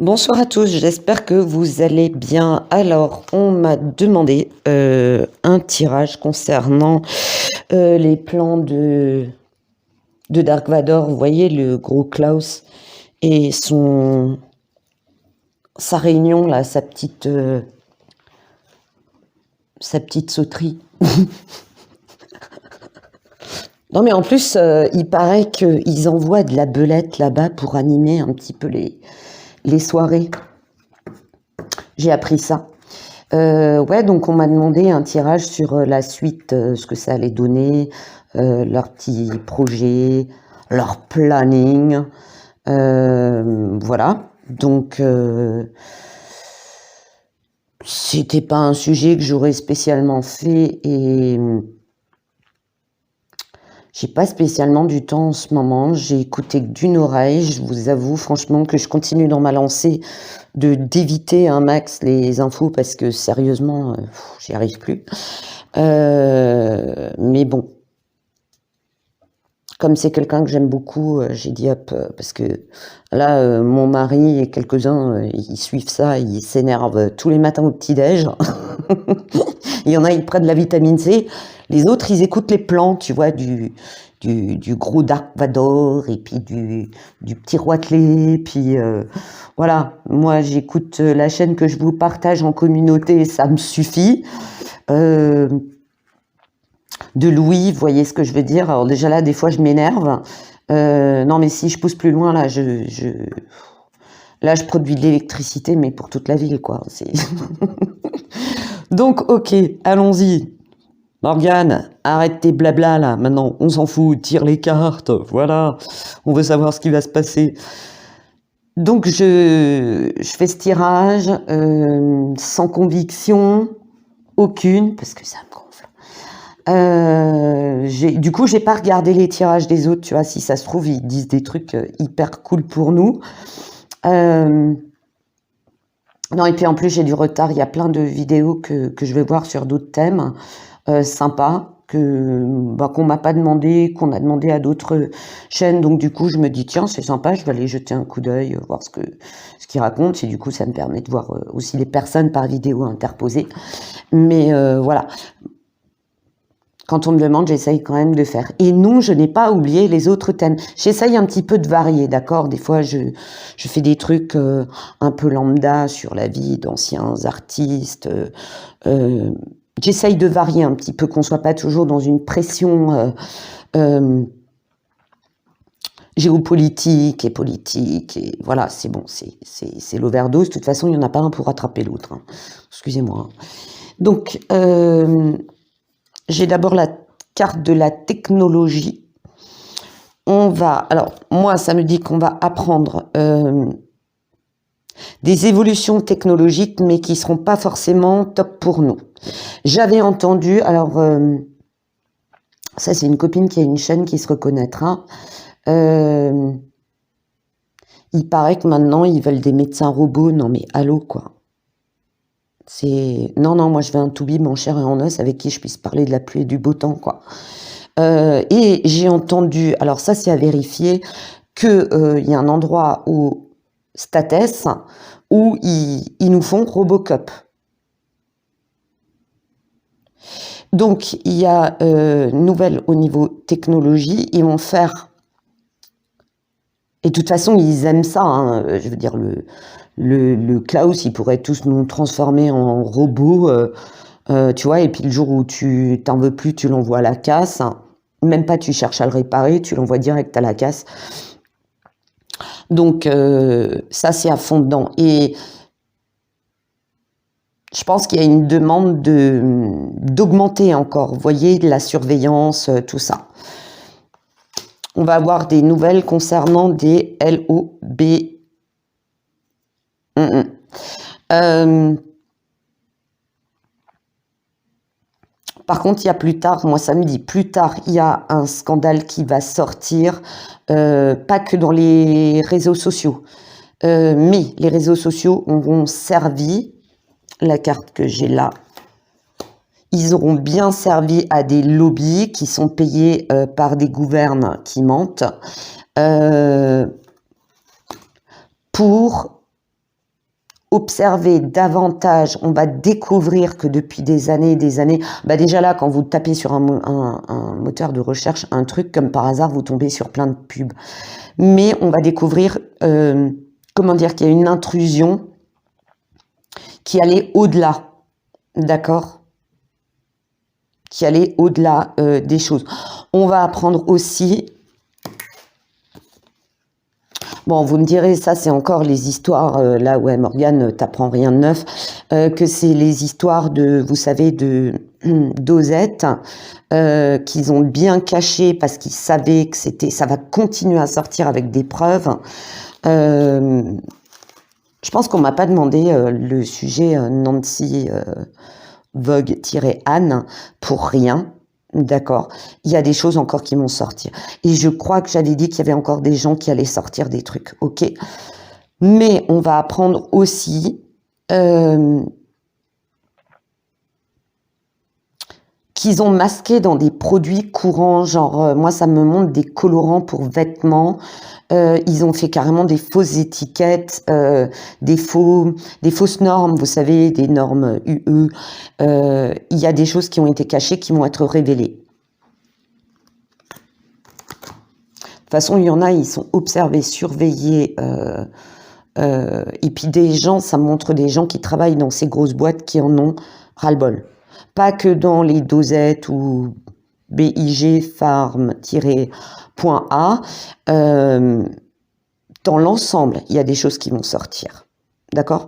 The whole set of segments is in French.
Bonsoir à tous, j'espère que vous allez bien. Alors, on m'a demandé un tirage concernant les plans de Dark Vador. Vous voyez le gros Klaus et sa réunion, là, sa petite sauterie. Non mais en plus, il paraît qu'ils envoient de la belette là-bas pour animer un petit peu les soirées. J'ai appris ça. Ouais, donc on m'a demandé un tirage sur la suite, ce que ça allait donner, leurs petits projets, leur planning. Voilà. Donc, c'était pas un sujet que j'aurais spécialement fait et j'ai pas spécialement du temps en ce moment. J'ai écouté que d'une oreille. Je vous avoue franchement que je continue dans ma lancée d'éviter un max les infos parce que sérieusement, j'y arrive plus. Mais bon, comme c'est quelqu'un que j'aime beaucoup, j'ai dit hop, parce que là, mon mari et quelques-uns, ils suivent ça, ils s'énervent tous les matins au petit-déj. Il y en a, ils prennent de la vitamine C. Les autres, ils écoutent les plans, tu vois, du gros Dark Vador, et puis du petit Roitelet, puis voilà. Moi, j'écoute la chaîne que je vous partage en communauté, ça me suffit. De Louis, vous voyez ce que je veux dire. Alors déjà là, des fois, je m'énerve. Non, mais si je pousse plus loin, là, là, je produis de l'électricité, mais pour toute la ville, quoi. Donc, ok, allons-y. Morgane, arrête tes blabla, là. Maintenant, on s'en fout, tire les cartes, voilà. On veut savoir ce qui va se passer. Donc, je fais ce tirage sans conviction aucune, parce que ça me gonfle. Du coup, j'ai pas regardé les tirages des autres, tu vois, si ça se trouve, ils disent des trucs hyper cool pour nous. Non, et puis en plus, j'ai du retard, il y a plein de vidéos que je vais voir sur d'autres thèmes sympas, qu'on m'a pas demandé, qu'on a demandé à d'autres chaînes, donc du coup, je me dis, tiens, c'est sympa, je vais aller jeter un coup d'œil, voir ce qu'ils racontent, et du coup, ça me permet de voir aussi les personnes par vidéo interposées. Mais voilà. Quand on me demande, j'essaye quand même de faire. Et non, je n'ai pas oublié les autres thèmes. J'essaye un petit peu de varier, d'accord? Des fois, je fais des trucs un peu lambda sur la vie d'anciens artistes. J'essaye de varier un petit peu, qu'on soit pas toujours dans une pression géopolitique et politique. Et voilà, c'est bon, c'est l'overdose. De toute façon, il n'y en a pas un pour rattraper l'autre. Hein. Excusez-moi. Donc, j'ai d'abord la carte de la technologie. Alors, moi, ça me dit qu'on va apprendre des évolutions technologiques, mais qui ne seront pas forcément top pour nous. J'avais entendu, alors, ça c'est une copine qui a une chaîne qui se reconnaîtra. Il paraît que maintenant, ils veulent des médecins robots. Non mais, allô, quoi. Non, moi je veux un toubib en chair et en os avec qui je puisse parler de la pluie et du beau temps, quoi. Et j'ai entendu, alors ça c'est à vérifier, que il y a un endroit au States où ils nous font Robocop. Donc il y a nouvelle au niveau technologie, ils vont faire, et de toute façon ils aiment ça, hein, je veux dire le Klaus, il pourrait tous nous transformer en robots, tu vois, et puis le jour où tu t'en veux plus, tu l'envoies à la casse, même pas tu cherches à le réparer, tu l'envoies direct à la casse. Donc ça c'est à fond dedans, et je pense qu'il y a une demande d'augmenter encore, vous voyez, la surveillance, tout ça. On va avoir des nouvelles concernant des LOB. Par contre, il y a plus tard, moi ça me dit plus tard, il y a un scandale qui va sortir, pas que dans les réseaux sociaux, mais les réseaux sociaux auront servi, la carte que j'ai là, ils auront bien servi à des lobbies qui sont payés par des gouvernes qui mentent, pour observer davantage, on va découvrir que depuis des années, bah déjà là, quand vous tapez sur un moteur de recherche, un truc, comme par hasard, vous tombez sur plein de pubs. Mais on va découvrir, comment dire, qu'il y a une intrusion qui allait au-delà, d'accord ? Qui allait au-delà des choses. On va apprendre aussi... Bon, vous me direz, ça c'est encore les histoires, là ouais Morgane, t'apprends rien de neuf, que c'est les histoires de, vous savez, d'Osette, qu'ils ont bien caché parce qu'ils savaient que ça va continuer à sortir avec des preuves. Je pense qu'on m'a pas demandé le sujet Nancy Vogue-Anne pour rien. D'accord. Il y a des choses encore qui vont sortir. Et je crois que j'avais dit qu'il y avait encore des gens qui allaient sortir des trucs. Ok. Mais on va apprendre aussi qu'ils ont masqué dans des produits courants. Genre, moi, ça me montre des colorants pour vêtements. Ils ont fait carrément des fausses étiquettes, des fausses normes, vous savez, des normes UE. Il y a des choses qui ont été cachées, qui vont être révélées. De toute façon, il y en a, ils sont observés, surveillés. Et puis des gens, ça montre des gens qui travaillent dans ces grosses boîtes qui en ont ras-le-bol. Pas que dans les dosettes ou BIG Farm-.A, dans l'ensemble, il y a des choses qui vont sortir. D'accord ?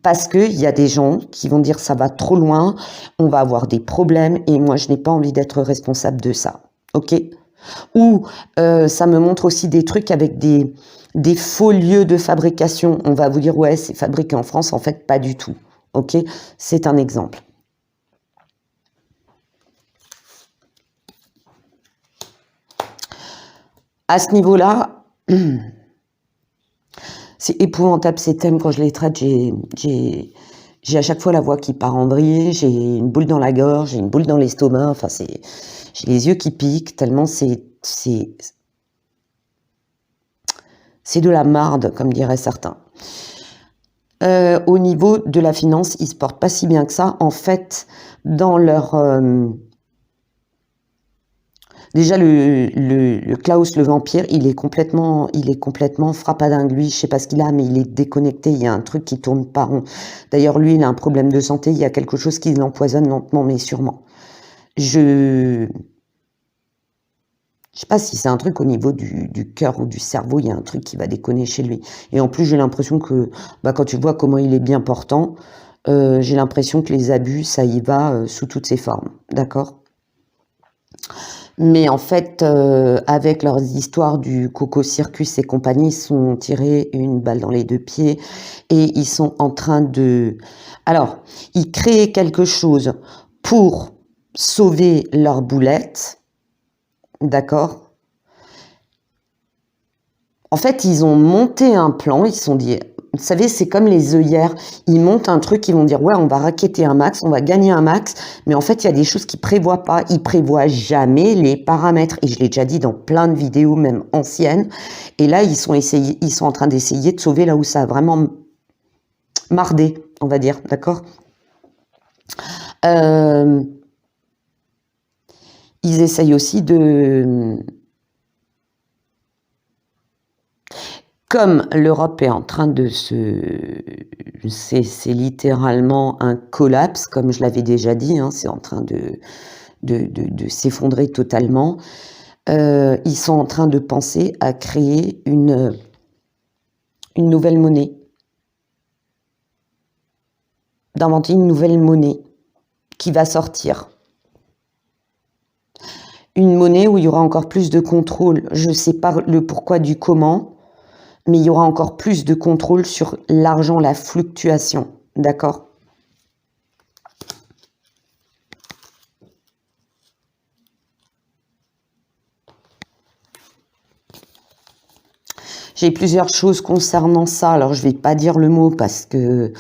Parce qu'il y a des gens qui vont dire ça va trop loin, on va avoir des problèmes et moi je n'ai pas envie d'être responsable de ça. Ok ? Ou ça me montre aussi des trucs avec des faux lieux de fabrication. On va vous dire ouais c'est fabriqué en France, en fait pas du tout. Ok ? C'est un exemple. À ce niveau-là, c'est épouvantable ces thèmes quand je les traite. J'ai à chaque fois la voix qui part en vrille, j'ai une boule dans la gorge, j'ai une boule dans l'estomac. Enfin, j'ai les yeux qui piquent tellement c'est de la marde, comme diraient certains. Au niveau de la finance, ils se portent pas si bien que ça. En fait, dans leur déjà, le Klaus, le vampire, il est complètement frappadingue. Lui, je sais pas ce qu'il a, mais il est déconnecté. Il y a un truc qui tourne pas rond. D'ailleurs, lui, il a un problème de santé. Il y a quelque chose qui l'empoisonne lentement, mais sûrement. Je sais pas si c'est un truc au niveau du cœur ou du cerveau. Il y a un truc qui va déconner chez lui. Et en plus, j'ai l'impression que, quand tu vois comment il est bien portant, j'ai l'impression que les abus, ça y va sous toutes ses formes. D'accord ? Mais en fait, avec leurs histoires du Coco Circus et compagnie, ils sont tirés une balle dans les deux pieds et ils sont en train de... Alors, ils créent quelque chose pour sauver leur boulette, d'accord ? En fait, ils ont monté un plan, ils se sont dit... Vous savez, c'est comme les œillères. Ils montent un truc, ils vont dire, ouais, on va racketter un max, on va gagner un max. Mais en fait, il y a des choses qu'ils prévoient pas. Ils prévoient jamais les paramètres. Et je l'ai déjà dit dans plein de vidéos, même anciennes. Et là, ils sont en train d'essayer de sauver là où ça a vraiment mardé, on va dire. D'accord ? Ils essayent aussi de... Comme l'Europe est en train de c'est littéralement un collapse, comme je l'avais déjà dit, hein, c'est en train de s'effondrer totalement. Ils sont en train de penser à créer une nouvelle monnaie, d'inventer une nouvelle monnaie qui va sortir. Une monnaie où il y aura encore plus de contrôle. Je ne sais pas le pourquoi du comment, mais il y aura encore plus de contrôle sur l'argent, la fluctuation. D'accord ? J'ai plusieurs choses concernant ça. Alors, je ne vais pas dire le mot parce que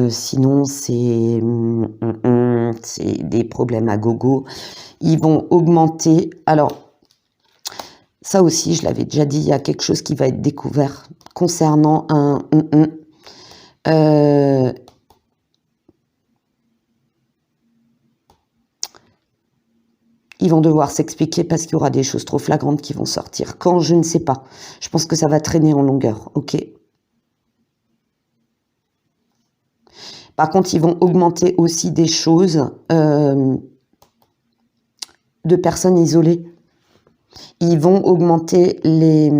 sinon, c'est des problèmes à gogo. Ils vont augmenter. Alors, ça aussi, je l'avais déjà dit, il y a quelque chose qui va être découvert concernant Euh, Ils vont devoir s'expliquer parce qu'il y aura des choses trop flagrantes qui vont sortir. Quand, je ne sais pas. Je pense que ça va traîner en longueur. Ok. Par contre, ils vont augmenter aussi des choses de personnes isolées. Ils vont augmenter les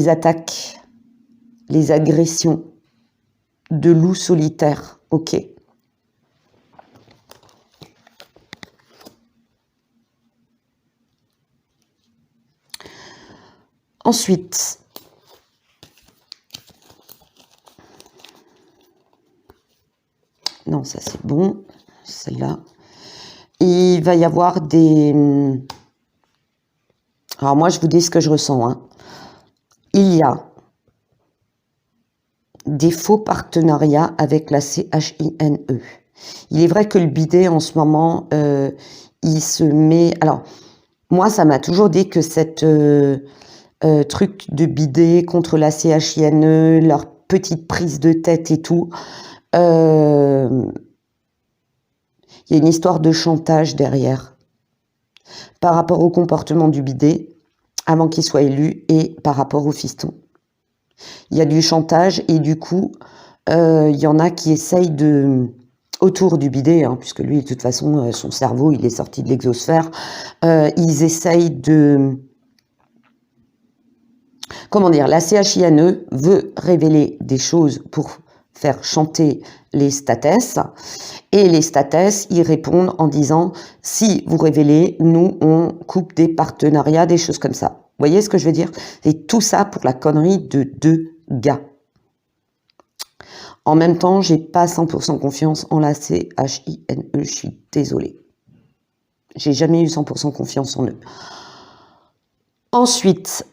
attaques, les agressions de loups solitaires. Ok. Ensuite, non, ça c'est bon, celle-là. Il va y avoir des... Alors moi, je vous dis ce que je ressens. Hein. Il y a des faux partenariats avec la CHINE. Il est vrai que le bidet, en ce moment, il se met... Alors, moi, ça m'a toujours dit que cette truc de bidet contre la CHINE, leur petite prise de tête et tout, il y a une histoire de chantage derrière par rapport au comportement du bidet avant qu'il soit élu et par rapport au fiston. Il y a du chantage et du coup, il y en a qui essayent de... autour du bidet, hein, puisque lui, de toute façon, son cerveau, il est sorti de l'exosphère, ils essayent de... Comment dire, la CHINE veut révéler des choses pour faire chanter les statès, et les statès, ils répondent en disant « si vous révélez, nous, on coupe des partenariats, des choses comme ça ». Vous voyez ce que je veux dire? Et tout ça pour la connerie de 2 gars. En même temps, j'ai pas 100% confiance en la CHINE, je suis désolée. J'ai jamais eu 100% confiance en eux. Ensuite,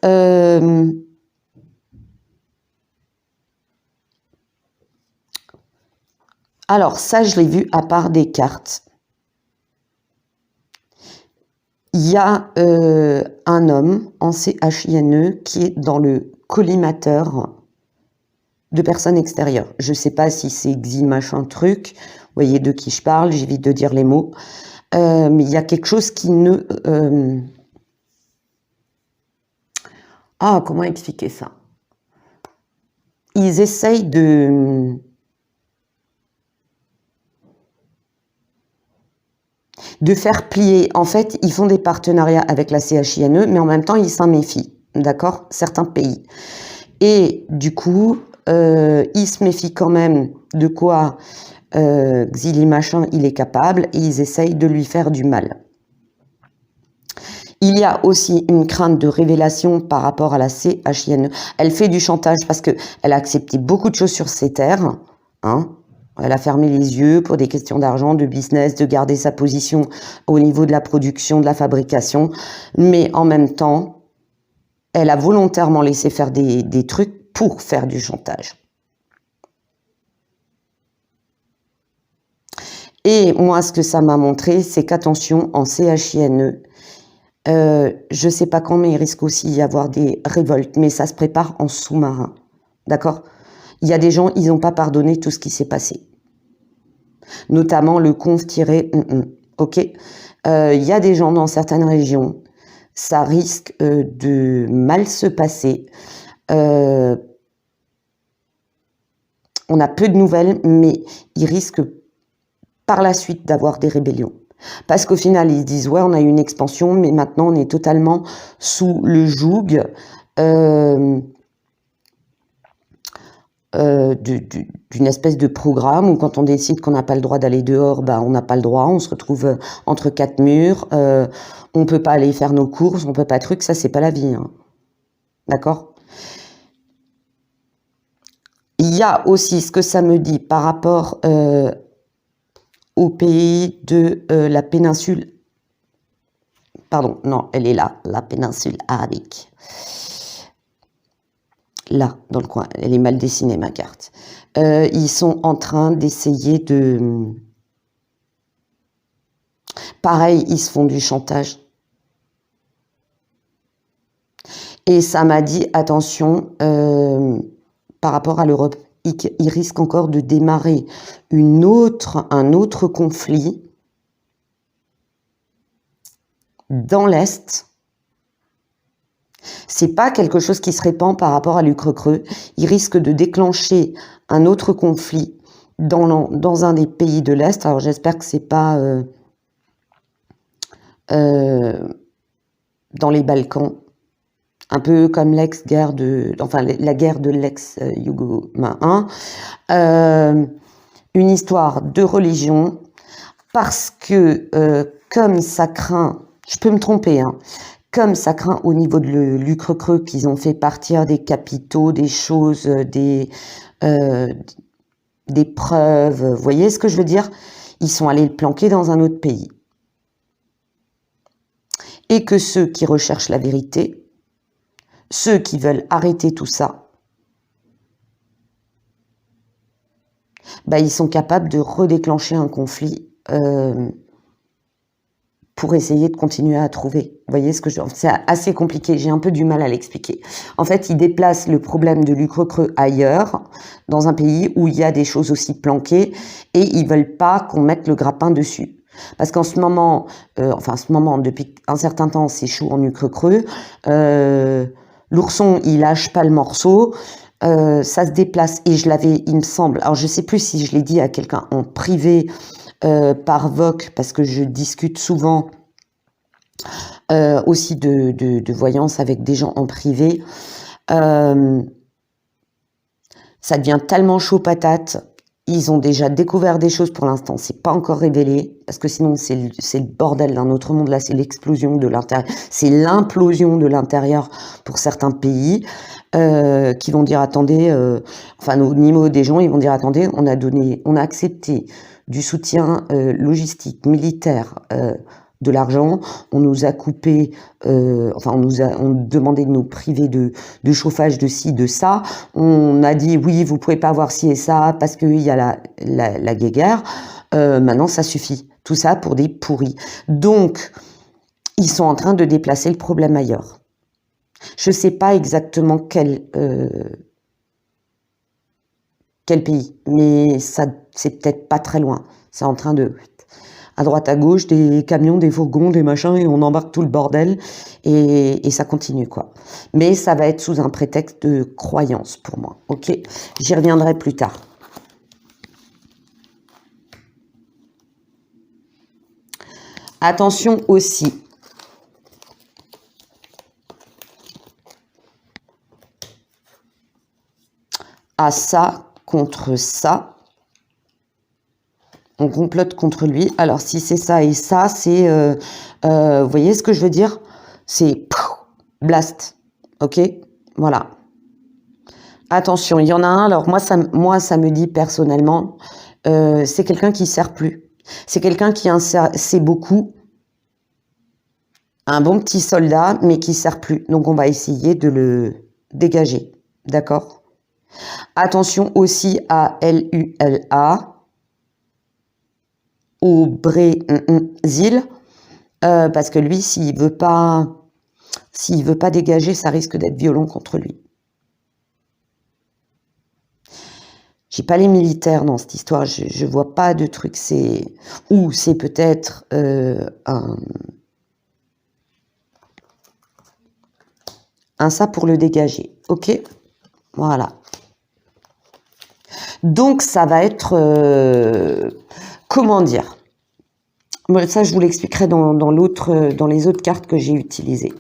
alors ça, je l'ai vu à part des cartes. Il y a un homme en CHINE qui est dans le collimateur de personnes extérieures. Je ne sais pas si c'est Xi machin truc, vous voyez de qui je parle, j'évite de dire les mots, mais il y a quelque chose qui ne... Ah, comment expliquer ça? Ils essayent de faire plier. En fait, ils font des partenariats avec la CHINE, mais en même temps, ils s'en méfient, d'accord? Certains pays. Et du coup, ils se méfient quand même de quoi Xili machin, il est capable, et ils essayent de lui faire du mal. Il y a aussi une crainte de révélation par rapport à la CHINE. Elle fait du chantage parce qu'elle a accepté beaucoup de choses sur ses terres, hein. Elle a fermé les yeux pour des questions d'argent, de business, de garder sa position au niveau de la production, de la fabrication. Mais en même temps, elle a volontairement laissé faire des trucs pour faire du chantage. Et moi, ce que ça m'a montré, c'est qu'attention, en CHINE, je sais pas quand, mais il risque aussi d'y avoir des révoltes. Mais ça se prépare en sous-marin. D'accord? Il y a des gens, ils n'ont pas pardonné tout ce qui s'est passé. Notamment le conf- ok, il y a des gens dans certaines régions, ça risque de mal se passer. On a peu de nouvelles, mais ils risquent par la suite d'avoir des rébellions. Parce qu'au final, ils se disent, ouais, on a eu une expansion, mais maintenant on est totalement sous le joug d'une espèce de programme où quand on décide qu'on n'a pas le droit d'aller dehors, on n'a pas le droit, on se retrouve entre 4 murs, on peut pas aller faire nos courses, on peut pas truc, ça c'est pas la vie, hein. D'accord? Il y a aussi ce que ça me dit par rapport au pays de la péninsule, pardon, non, elle est là, la péninsule arabique. Là, dans le coin, elle est mal dessinée ma carte. Ils sont en train d'essayer de... Pareil, ils se font du chantage. Et ça m'a dit, attention, par rapport à l'Europe, il risque encore de démarrer un autre conflit dans l'Est. C'est pas quelque chose qui se répand par rapport à l'Ukraine. Il risque de déclencher un autre conflit dans un des pays de l'Est. Alors j'espère que c'est pas dans les Balkans, un peu comme la guerre de l'ex-Yougoslavie, une histoire de religion, parce que comme ça craint, je peux me tromper, hein, comme ça craint au niveau de l'Ukraine qu'ils ont fait partir des capitaux, des choses, des preuves, vous voyez ce que je veux dire? Ils sont allés le planquer dans un autre pays. Et que ceux qui recherchent la vérité, ceux qui veulent arrêter tout ça, bah, ils sont capables de redéclencher un conflit pour essayer de continuer à trouver. Vous voyez ce que je veux dire? C'est assez compliqué, j'ai un peu du mal à l'expliquer. En fait, ils déplacent le problème de l'Ukraine ailleurs, dans un pays où il y a des choses aussi planquées, et ils veulent pas qu'on mette le grappin dessus. Parce qu'en ce moment, depuis un certain temps, c'est chaud en Ukraine. L'ourson, il lâche pas le morceau. Ça se déplace, et il me semble, alors je sais plus si je l'ai dit à quelqu'un en privé, par Voc, parce que je discute souvent aussi de voyance avec des gens en privé. Ça devient tellement chaud patate. Ils ont déjà découvert des choses, pour l'instant, c'est pas encore révélé, parce que sinon c'est le bordel d'un autre monde. Là, c'est l'explosion de l'intérieur, c'est l'implosion de l'intérieur pour certains pays, qui vont dire attendez, au niveau des gens, ils vont dire attendez, on a accepté du soutien logistique, militaire, de l'argent, on nous a coupé, on demandait de nous priver de chauffage, de ci, de ça, on a dit oui, vous pouvez pas avoir ci et ça parce qu'il y a la guéguerre, maintenant ça suffit, tout ça pour des pourris. Donc, ils sont en train de déplacer le problème ailleurs. Je sais pas exactement quel pays, mais ça, c'est peut-être pas très loin, c'est en train de... à droite à gauche, des camions, des fourgons, des machins, et on embarque tout le bordel, et ça continue, quoi. Mais ça va être sous un prétexte de croyance pour moi, ok? J'y reviendrai plus tard. Attention aussi à ça contre ça. On complote contre lui. Alors, si c'est ça et ça, c'est... vous voyez ce que je veux dire? C'est... blast. Ok? Voilà. Attention, il y en a un. Alors, moi, ça me dit personnellement, c'est quelqu'un qui ne sert plus. C'est quelqu'un qui sait beaucoup. Un bon petit soldat, mais qui ne sert plus. Donc, on va essayer de le dégager. D'accord? Attention aussi à LULA. Au Brésil, parce que lui, s'il veut pas dégager, ça risque d'être violent contre lui. J'ai pas les militaires dans cette histoire, je vois pas de truc. C'est peut-être un ça pour le dégager. Ok, voilà. Donc ça va être comment dire? Ça, je vous l'expliquerai dans les autres cartes que j'ai utilisées.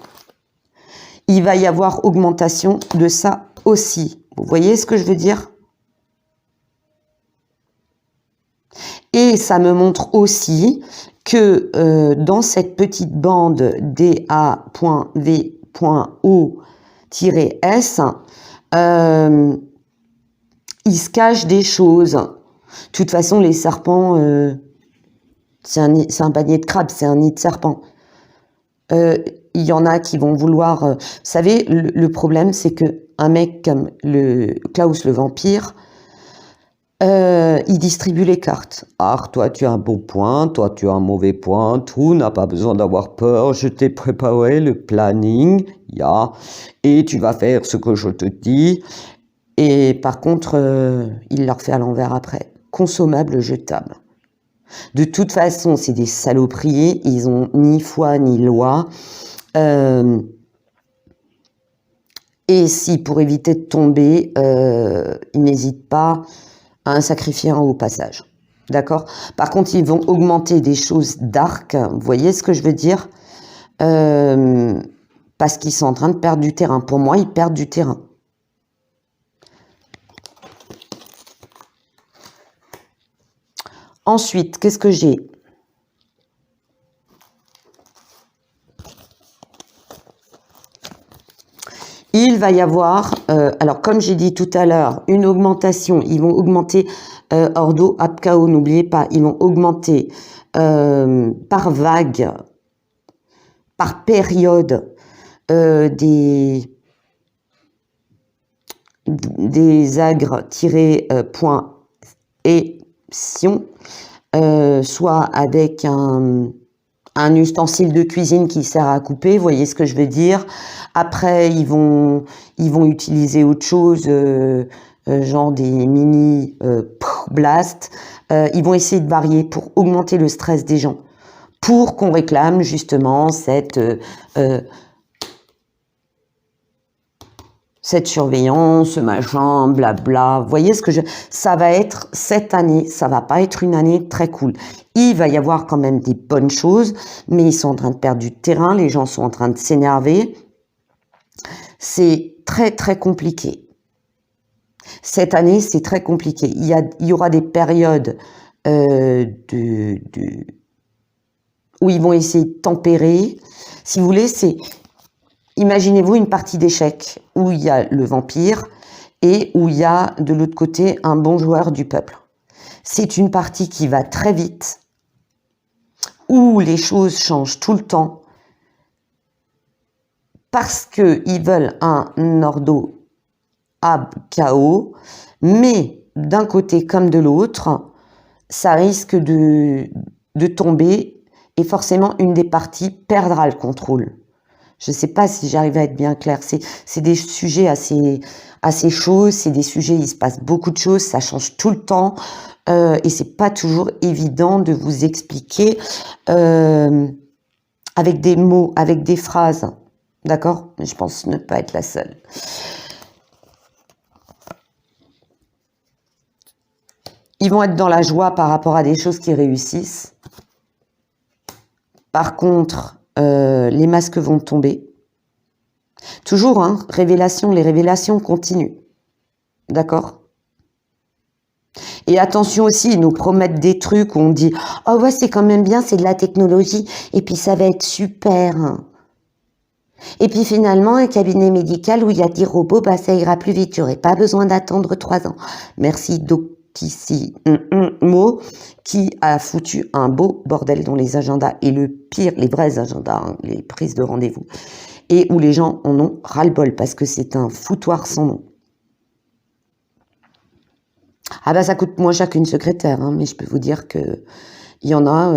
Il va y avoir augmentation de ça aussi. Vous voyez ce que je veux dire? Et ça me montre aussi que dans cette petite bande DA.V.O-S, il se cache des choses. De toute façon, les serpents, c'est un panier de crabes, c'est un nid de serpents. Il y en a qui vont vouloir... vous savez, le problème, c'est que un mec comme Klaus le vampire, Il distribue les cartes. Ah, toi tu as un bon point, toi tu as un mauvais point, tout n'a pas besoin d'avoir peur, je t'ai préparé le planning, et tu vas faire ce que je te dis. Et par contre, il leur fait à l'envers après. Consommable, jetable. De toute façon, c'est des saloperies, ils ont ni foi ni loi. Et si pour éviter de tomber, ils n'hésitent pas à en sacrifier un au passage. D'accord? Par contre, ils vont augmenter des choses dark. Vous voyez ce que je veux dire? Parce qu'ils sont en train de perdre du terrain. Pour moi, ils perdent du terrain. Ensuite, qu'est-ce que j'ai? Il va y avoir, alors comme j'ai dit tout à l'heure, une augmentation. Ils vont augmenter Ordo, Apkao, n'oubliez pas, ils vont augmenter par vague, par période des agres tirés point et sion, soit avec un ustensile de cuisine qui sert à couper, vous voyez ce que je veux dire. Après, ils vont utiliser autre chose, genre des mini blast. Ils vont essayer de varier pour augmenter le stress des gens, pour qu'on réclame justement cette surveillance, machin, blabla. Vous voyez ce que ça va être cette année, ça va pas être une année très cool. Il va y avoir quand même des bonnes choses, mais ils sont en train de perdre du terrain, les gens sont en train de s'énerver. C'est très très compliqué. Cette année, c'est très compliqué. Il y aura des périodes où ils vont essayer de tempérer. Si vous voulez, imaginez-vous une partie d'échecs où il y a le vampire et où il y a de l'autre côté un bon joueur du peuple. C'est une partie qui va très vite, où les choses changent tout le temps, parce qu'ils veulent un Ordo ab KO, mais d'un côté comme de l'autre, ça risque de tomber et forcément une des parties perdra le contrôle. Je ne sais pas si j'arrive à être bien claire. C'est des sujets assez chauds, c'est des sujets, il se passe beaucoup de choses, ça change tout le temps, et c'est pas toujours évident de vous expliquer avec des mots, avec des phrases. D'accord? Je pense ne pas être la seule. Ils vont être dans la joie par rapport à des choses qui réussissent. Par contre, les masques vont tomber. Toujours, hein, les révélations continuent. D'accord? Et attention aussi, ils nous promettent des trucs où on dit « Oh ouais, c'est quand même bien, c'est de la technologie, et puis ça va être super. » Et puis finalement, un cabinet médical où il y a des robots, bah ça ira plus vite, tu n'aurais pas besoin d'attendre 3 ans. Merci Doctici, mot qui a foutu un beau bordel dans les agendas, et le pire, les vrais agendas, hein, les prises de rendez-vous, et où les gens en ont ras-le-bol, parce que c'est un foutoir sans nom. Ah bah ça coûte moins cher qu'une secrétaire, hein, mais je peux vous dire que il y en a,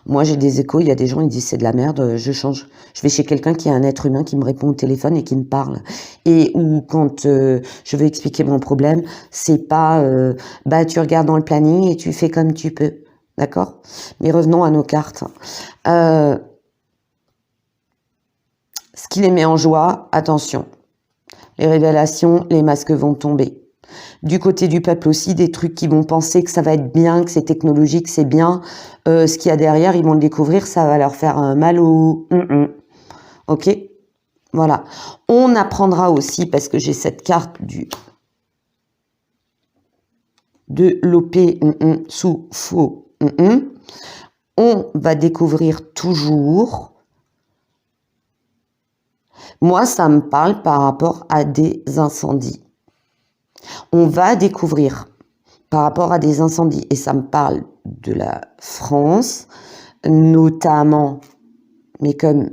moi j'ai des échos, il y a des gens ils disent c'est de la merde, je change. Je vais chez quelqu'un qui est un être humain qui me répond au téléphone et qui me parle. Et où quand je veux expliquer mon problème, c'est pas bah tu regardes dans le planning et tu fais comme tu peux. D'accord? Mais revenons à nos cartes. Ce qui les met en joie, attention. Les révélations, les masques vont tomber. Du côté du peuple aussi, des trucs qui vont penser que ça va être bien, que c'est technologique, c'est bien. Ce qu'il y a derrière, ils vont le découvrir, ça va leur faire un mal au... Ok? Voilà. On apprendra aussi, parce que j'ai cette carte de l'OP sous faux. On va découvrir toujours... Moi, ça me parle par rapport à des incendies. On va découvrir par rapport à des incendies, et ça me parle de la France, notamment, mais comme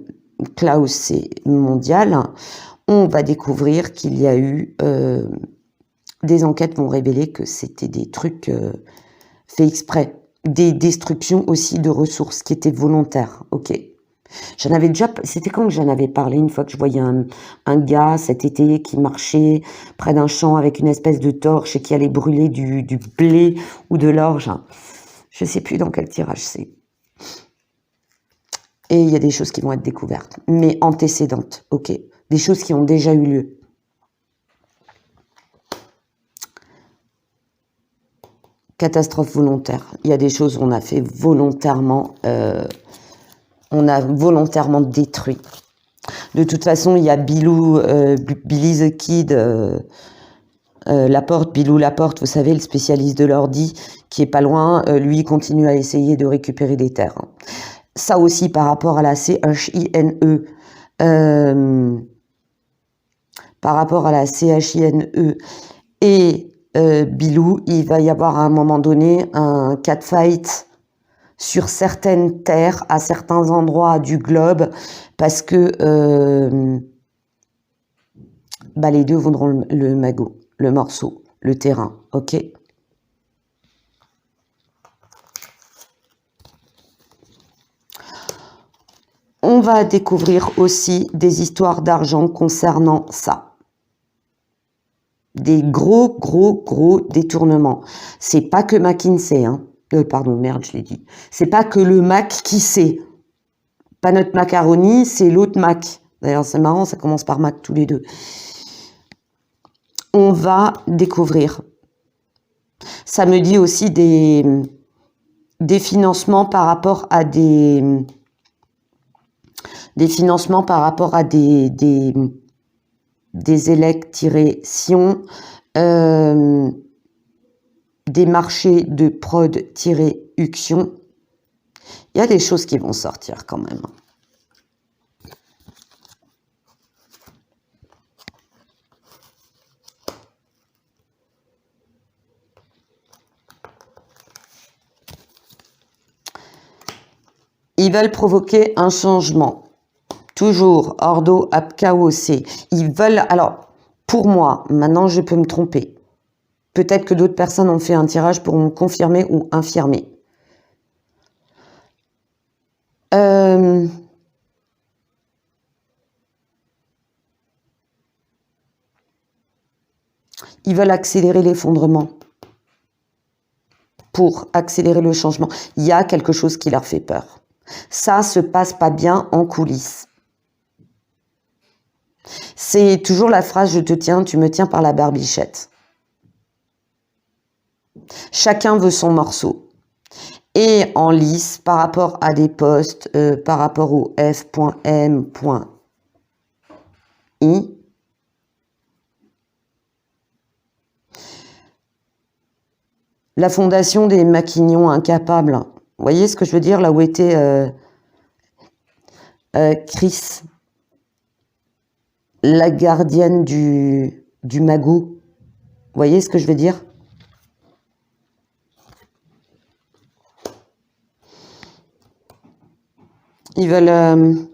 Klaus c'est mondial, on va découvrir qu'il y a eu des enquêtes vont révéler que c'était des trucs faits exprès. Des destructions aussi de ressources qui étaient volontaires. Ok. J'en avais déjà... C'était quand que j'en avais parlé? Une fois que je voyais un gars cet été qui marchait près d'un champ avec une espèce de torche et qui allait brûler du blé ou de l'orge. Je sais plus dans quel tirage c'est. Et il y a des choses qui vont être découvertes, mais antécédentes, ok. Des choses qui ont déjà eu lieu. Catastrophe volontaire. Il y a des choses qu'on a fait volontairement, on a volontairement détruit. De toute façon, il y a Bilou, Billy the Kid, Laporte, Bilou Laporte, vous savez, le spécialiste de l'ordi, qui est pas loin, lui il continue à essayer de récupérer des terres. Ça aussi par rapport à la CHINE, par rapport à la CHINE et Bilou, il va y avoir à un moment donné un catfight sur certaines terres, à certains endroits du globe, parce que les deux voudront le magot, le morceau, le terrain, ok. On va découvrir aussi des histoires d'argent concernant ça. Des gros détournements. C'est pas que McKinsey, hein. Pardon, merde, je l'ai dit. C'est pas que le Mac qui sait. Pas notre macaroni, c'est l'autre Mac. D'ailleurs, c'est marrant, ça commence par Mac tous les deux. On va découvrir. Ça me dit aussi des financements par rapport à des financements par rapport à des élec-sion, des marchés de prod-uction. Il y a des choses qui vont sortir quand même. Ils veulent provoquer un changement. Toujours, Ordo ab chaos. Ils veulent... Alors, pour moi, maintenant je peux me tromper. Peut-être que d'autres personnes ont fait un tirage pour me confirmer ou infirmer. Ils veulent accélérer l'effondrement. Pour accélérer le changement. Il y a quelque chose qui leur fait peur. Ça se passe pas bien en coulisses. C'est toujours la phrase « je te tiens, tu me tiens par la barbichette ». Chacun veut son morceau. Et en lice, par rapport à des postes, par rapport au F.M.I, la fondation des maquignons incapables. Vous voyez ce que je veux dire, là où était Chris, la gardienne du magot. Vous voyez ce que je veux dire? Ils veulent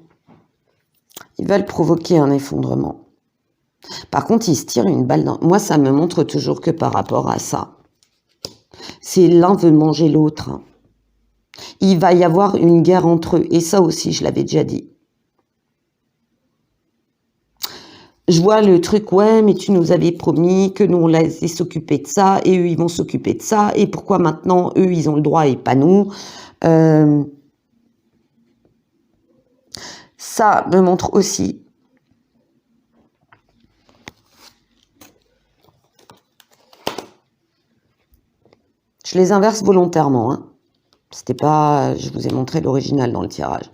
provoquer un effondrement. Par contre, ils se tirent une balle dans... Moi, ça me montre toujours que par rapport à ça, c'est l'un veut manger l'autre. Il va y avoir une guerre entre eux. Et ça aussi, je l'avais déjà dit. Je vois le truc, ouais, mais tu nous avais promis que nous, on allait s'occuper de ça, et eux, ils vont s'occuper de ça, et pourquoi maintenant, eux, ils ont le droit et pas nous? Ça me montre aussi je les inverse volontairement, hein. C'était pas, je vous ai montré l'original dans le tirage.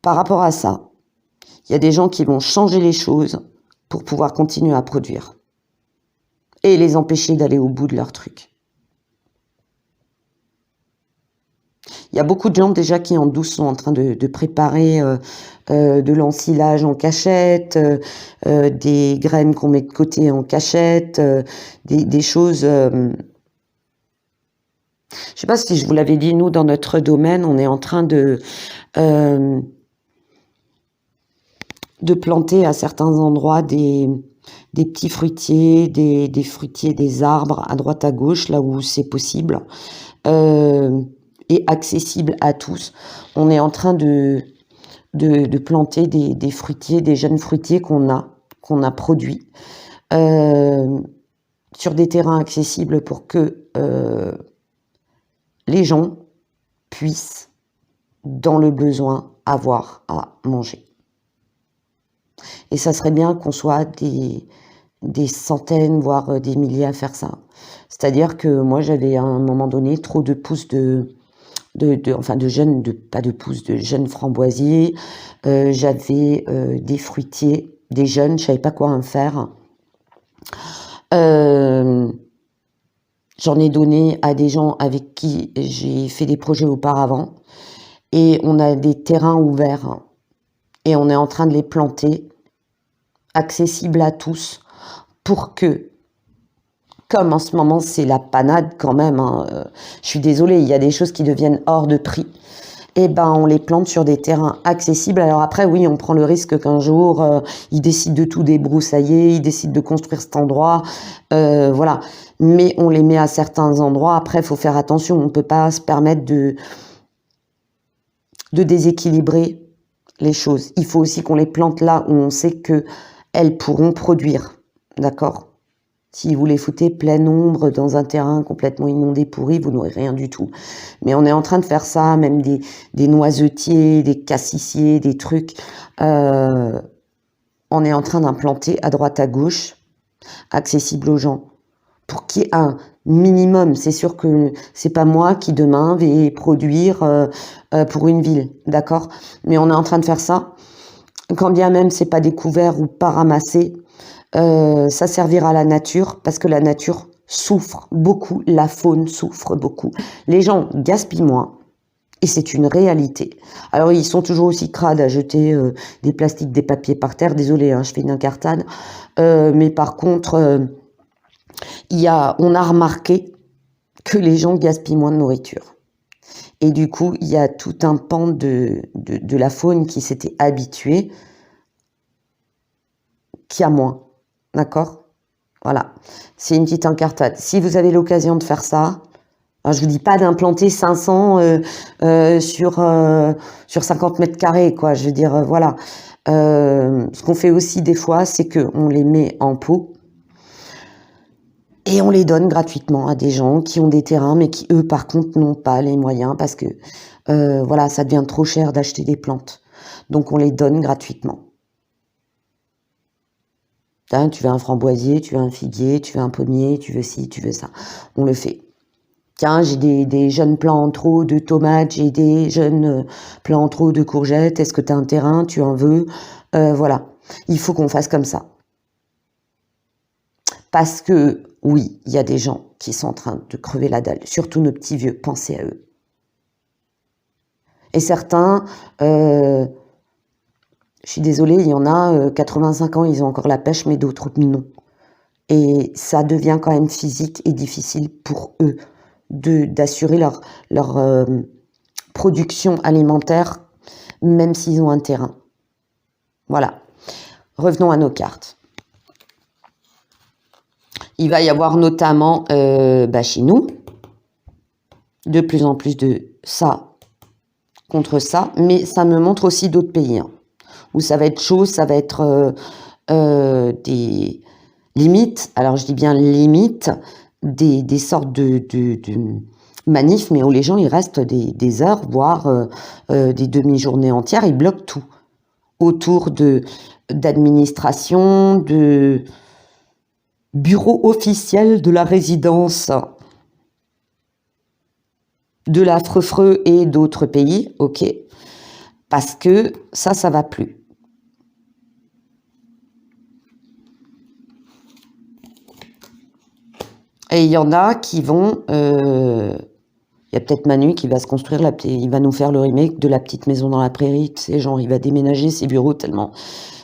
Par rapport à ça, il y a des gens qui vont changer les choses pour pouvoir continuer à produire et les empêcher d'aller au bout de leur truc. Il y a beaucoup de gens déjà qui en douce sont en train de préparer de l'ensilage en cachette, des graines qu'on met de côté en cachette, des choses... je ne sais pas si je vous l'avais dit, nous, dans notre domaine, on est en train de planter à certains endroits des des petits fruitiers, des fruitiers, des arbres à droite à gauche, là où c'est possible, et accessible à tous. On est en train de planter des fruitiers, des jeunes fruitiers qu'on a produits, sur des terrains accessibles pour que les gens puissent, dans le besoin, avoir à manger. Et ça serait bien qu'on soit des centaines, voire des milliers à faire ça. C'est-à-dire que moi, j'avais à un moment donné trop de pousses de jeunes, pas de pousses, de jeunes framboisiers. J'avais des fruitiers, des jeunes, je savais pas quoi en faire. J'en ai donné à des gens avec qui j'ai fait des projets auparavant. Et on a des terrains ouverts. Et on est en train de les planter, accessibles à tous, pour que, comme en ce moment c'est la panade quand même, hein, je suis désolée, il y a des choses qui deviennent hors de prix, et ben on les plante sur des terrains accessibles. Alors après oui, on prend le risque qu'un jour ils décident de tout débroussailler, ils décident de construire cet endroit, voilà, mais on les met à certains endroits. Après il faut faire attention, on ne peut pas se permettre de déséquilibrer les choses. Il faut aussi qu'on les plante là où on sait que elles pourront produire, d'accord? Si vous les foutez pleine ombre dans un terrain complètement inondé, pourri, vous n'aurez rien du tout. Mais on est en train de faire ça, même des noisetiers, des cassissiers, des trucs. On est en train d'implanter à droite à gauche, accessible aux gens, pour qu'il y ait un minimum. C'est sûr que c'est pas moi qui demain vais produire pour une ville, d'accord? Mais on est en train de faire ça. Quand bien même c'est pas découvert ou pas ramassé, ça servira à la nature, parce que la nature souffre beaucoup, la faune souffre beaucoup. Les gens gaspillent moins, et c'est une réalité. Alors ils sont toujours aussi crades à jeter des plastiques, des papiers par terre. Désolée, hein, je fais une incartade. Mais par contre, on a remarqué que les gens gaspillent moins de nourriture. Et du coup, il y a tout un pan de la faune qui s'était habitué, qui a moins. D'accord? Voilà. C'est une petite incartade. Si vous avez l'occasion de faire ça, je vous dis pas d'implanter 500 sur 50 mètres carrés, quoi. Je veux dire, voilà. Ce qu'on fait aussi des fois, c'est qu'on les met en pot et on les donne gratuitement à des gens qui ont des terrains, mais qui, eux, par contre, n'ont pas les moyens, parce que, voilà, ça devient trop cher d'acheter des plantes. Donc, on les donne gratuitement. Hein, tu veux un framboisier, tu veux un figuier, tu veux un pommier, tu veux ci, tu veux ça. On le fait. Tiens, j'ai des jeunes plants en trop de tomates, j'ai des jeunes plants en trop de courgettes. Est-ce que tu as un terrain, tu en veux? Voilà. Il faut qu'on fasse comme ça. Parce que, oui, il y a des gens qui sont en train de crever la dalle. Surtout nos petits vieux. Pensez à eux. Et certains... je suis désolée, il y en a 85 ans, ils ont encore la pêche, mais d'autres non. Et ça devient quand même physique et difficile pour eux d'assurer leur production alimentaire, même s'ils ont un terrain. Voilà. Revenons à nos cartes. Il va y avoir notamment chez nous de plus en plus de ça contre ça, mais ça me montre aussi d'autres pays, hein, où ça va être chaud, ça va être des limites, alors je dis bien limites, des sortes de manifs, mais où les gens ils restent des heures, voire des demi-journées entières, ils bloquent tout, autour d'administration, de bureau officiel de la résidence de la Frefreux et d'autres pays, ok, parce que ça va plus. Et il y en a qui vont... il y a peut-être Manu qui va se construire, il va nous faire le remake de La Petite Maison dans la Prairie. Tu sais, genre, il va déménager ses bureaux tellement...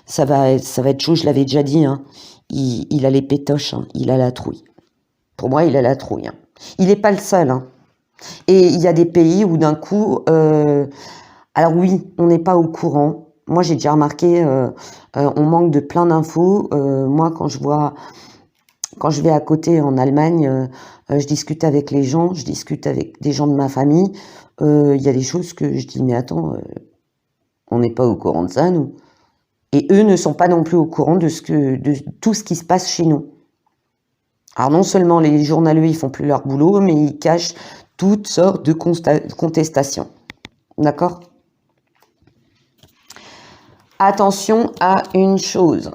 Ça va être chaud, je l'avais déjà dit. Hein. Il a les pétoches, hein. Il a la trouille. Pour moi, il a la trouille. Hein. Il n'est pas le seul. Hein. Et il y a des pays où d'un coup... alors oui, on n'est pas au courant. Moi, j'ai déjà remarqué, on manque de plein d'infos. Moi, quand je vais à côté en Allemagne, je discute avec les gens, je discute avec des gens de ma famille. Il y a des choses que je dis, mais attends, on n'est pas au courant de ça, nous. Et eux ne sont pas non plus au courant de tout ce qui se passe chez nous. Alors non seulement les journaleux, ils font plus leur boulot, mais ils cachent toutes sortes de contestations. D'accord ? Attention à une chose.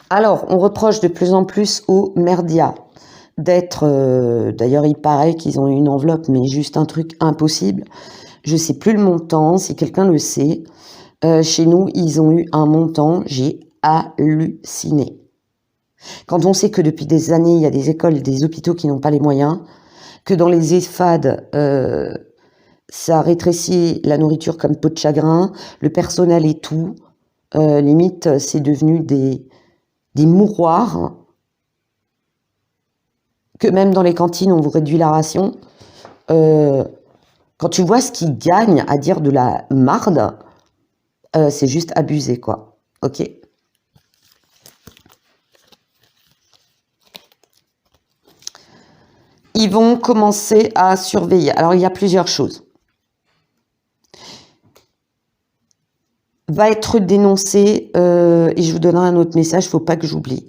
Alors, on reproche de plus en plus aux merdias d'être... D'ailleurs, il paraît qu'ils ont une enveloppe, mais juste un truc impossible. Je sais plus le montant, si quelqu'un le sait. Chez nous, ils ont eu un montant, j'ai halluciné. Quand on sait que depuis des années, il y a des écoles, des hôpitaux qui n'ont pas les moyens, que dans les EHPAD, ça rétrécit la nourriture comme peau de chagrin, le personnel et tout, limite, c'est devenu des mouroirs, que même dans les cantines, on vous réduit la ration. Quand tu vois ce qu'ils gagnent à dire de la marde, c'est juste abusé, quoi. Ok ? Ils vont commencer à surveiller. Alors, il y a plusieurs choses. Va être dénoncé, et je vous donnerai un autre message, il ne faut pas que j'oublie,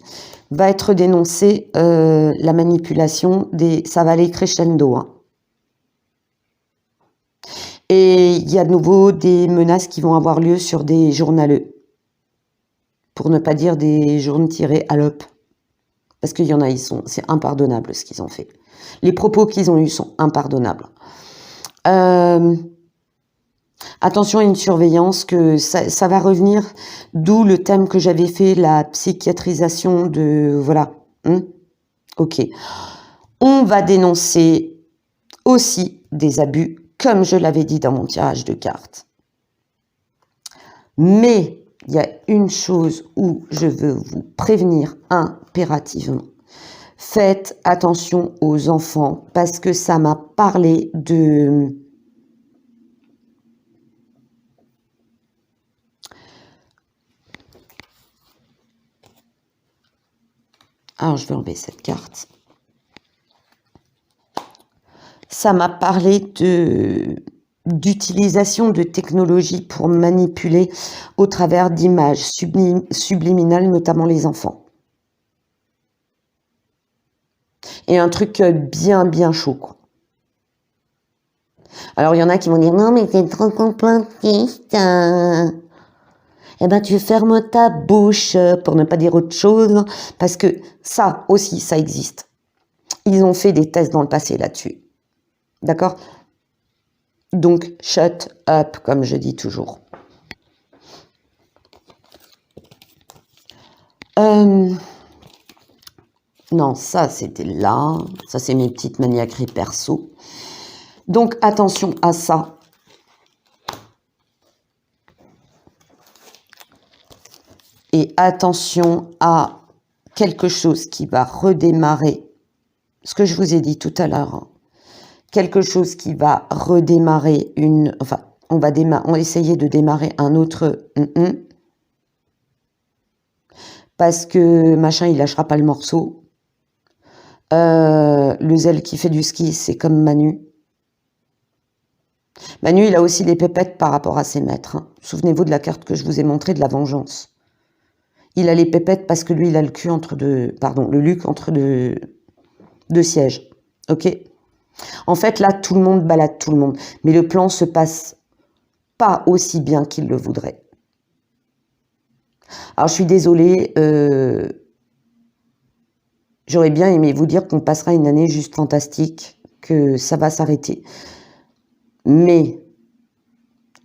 va être dénoncé la manipulation ça va aller crescendo. Hein. Et il y a de nouveau des menaces qui vont avoir lieu sur des journaleux, pour ne pas dire des journées tirées à l'op. Parce qu'il y en a, c'est impardonnable ce qu'ils ont fait. Les propos qu'ils ont eus sont impardonnables. Attention à une surveillance, que ça va revenir, d'où le thème que j'avais fait, la psychiatrisation de... Voilà. Ok. On va dénoncer aussi des abus, comme je l'avais dit dans mon tirage de cartes. Mais il y a une chose où je veux vous prévenir impérativement. Faites attention aux enfants, parce que ça m'a parlé de... Alors, je vais enlever cette carte. Ça m'a parlé d'utilisation de technologies pour manipuler au travers d'images subliminales, notamment les enfants. Et un truc bien chaud, quoi. Alors, il y en a qui vont dire « Non, mais t'es trop complotiste. Eh ben, tu fermes ta bouche pour ne pas dire autre chose. » Parce que ça aussi, ça existe. Ils ont fait des tests dans le passé là-dessus. D'accord ? Donc, shut up, comme je dis toujours. Non, ça, c'était là. Ça, c'est mes petites maniaqueries perso. Donc, attention à ça. Et attention à quelque chose qui va redémarrer. Ce que je vous ai dit tout à l'heure. Quelque chose qui va redémarrer Enfin, on va essayer de démarrer un autre... parce que machin, il lâchera pas le morceau. Le zèle qui fait du ski, c'est comme Manu. Manu, il a aussi des pépettes par rapport à ses maîtres. Hein. Souvenez-vous de la carte que je vous ai montrée de la vengeance. Il a les pépettes parce que lui, il a le cul entre deux... Pardon, le luc entre deux sièges. Ok ? En fait, là, tout le monde balade tout le monde. Mais le plan se passe pas aussi bien qu'il le voudrait. Alors, je suis désolée. J'aurais bien aimé vous dire qu'on passera une année juste fantastique, que ça va s'arrêter. Mais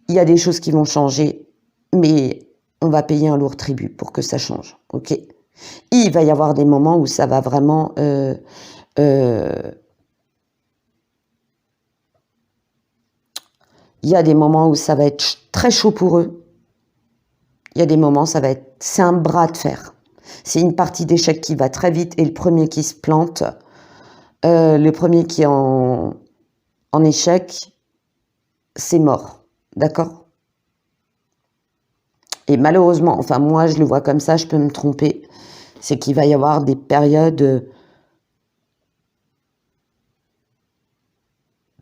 il y a des choses qui vont changer. Mais on va payer un lourd tribut pour que ça change. Ok ? Il va y avoir des moments où ça va vraiment... Il y a des moments où ça va être très chaud pour eux. Il y a des moments, c'est un bras de fer. C'est une partie d'échec qui va très vite et le premier qui se plante, le premier qui est en échec, c'est mort. D'accord ? Et malheureusement, enfin moi je le vois comme ça, je peux me tromper, c'est qu'il va y avoir des périodes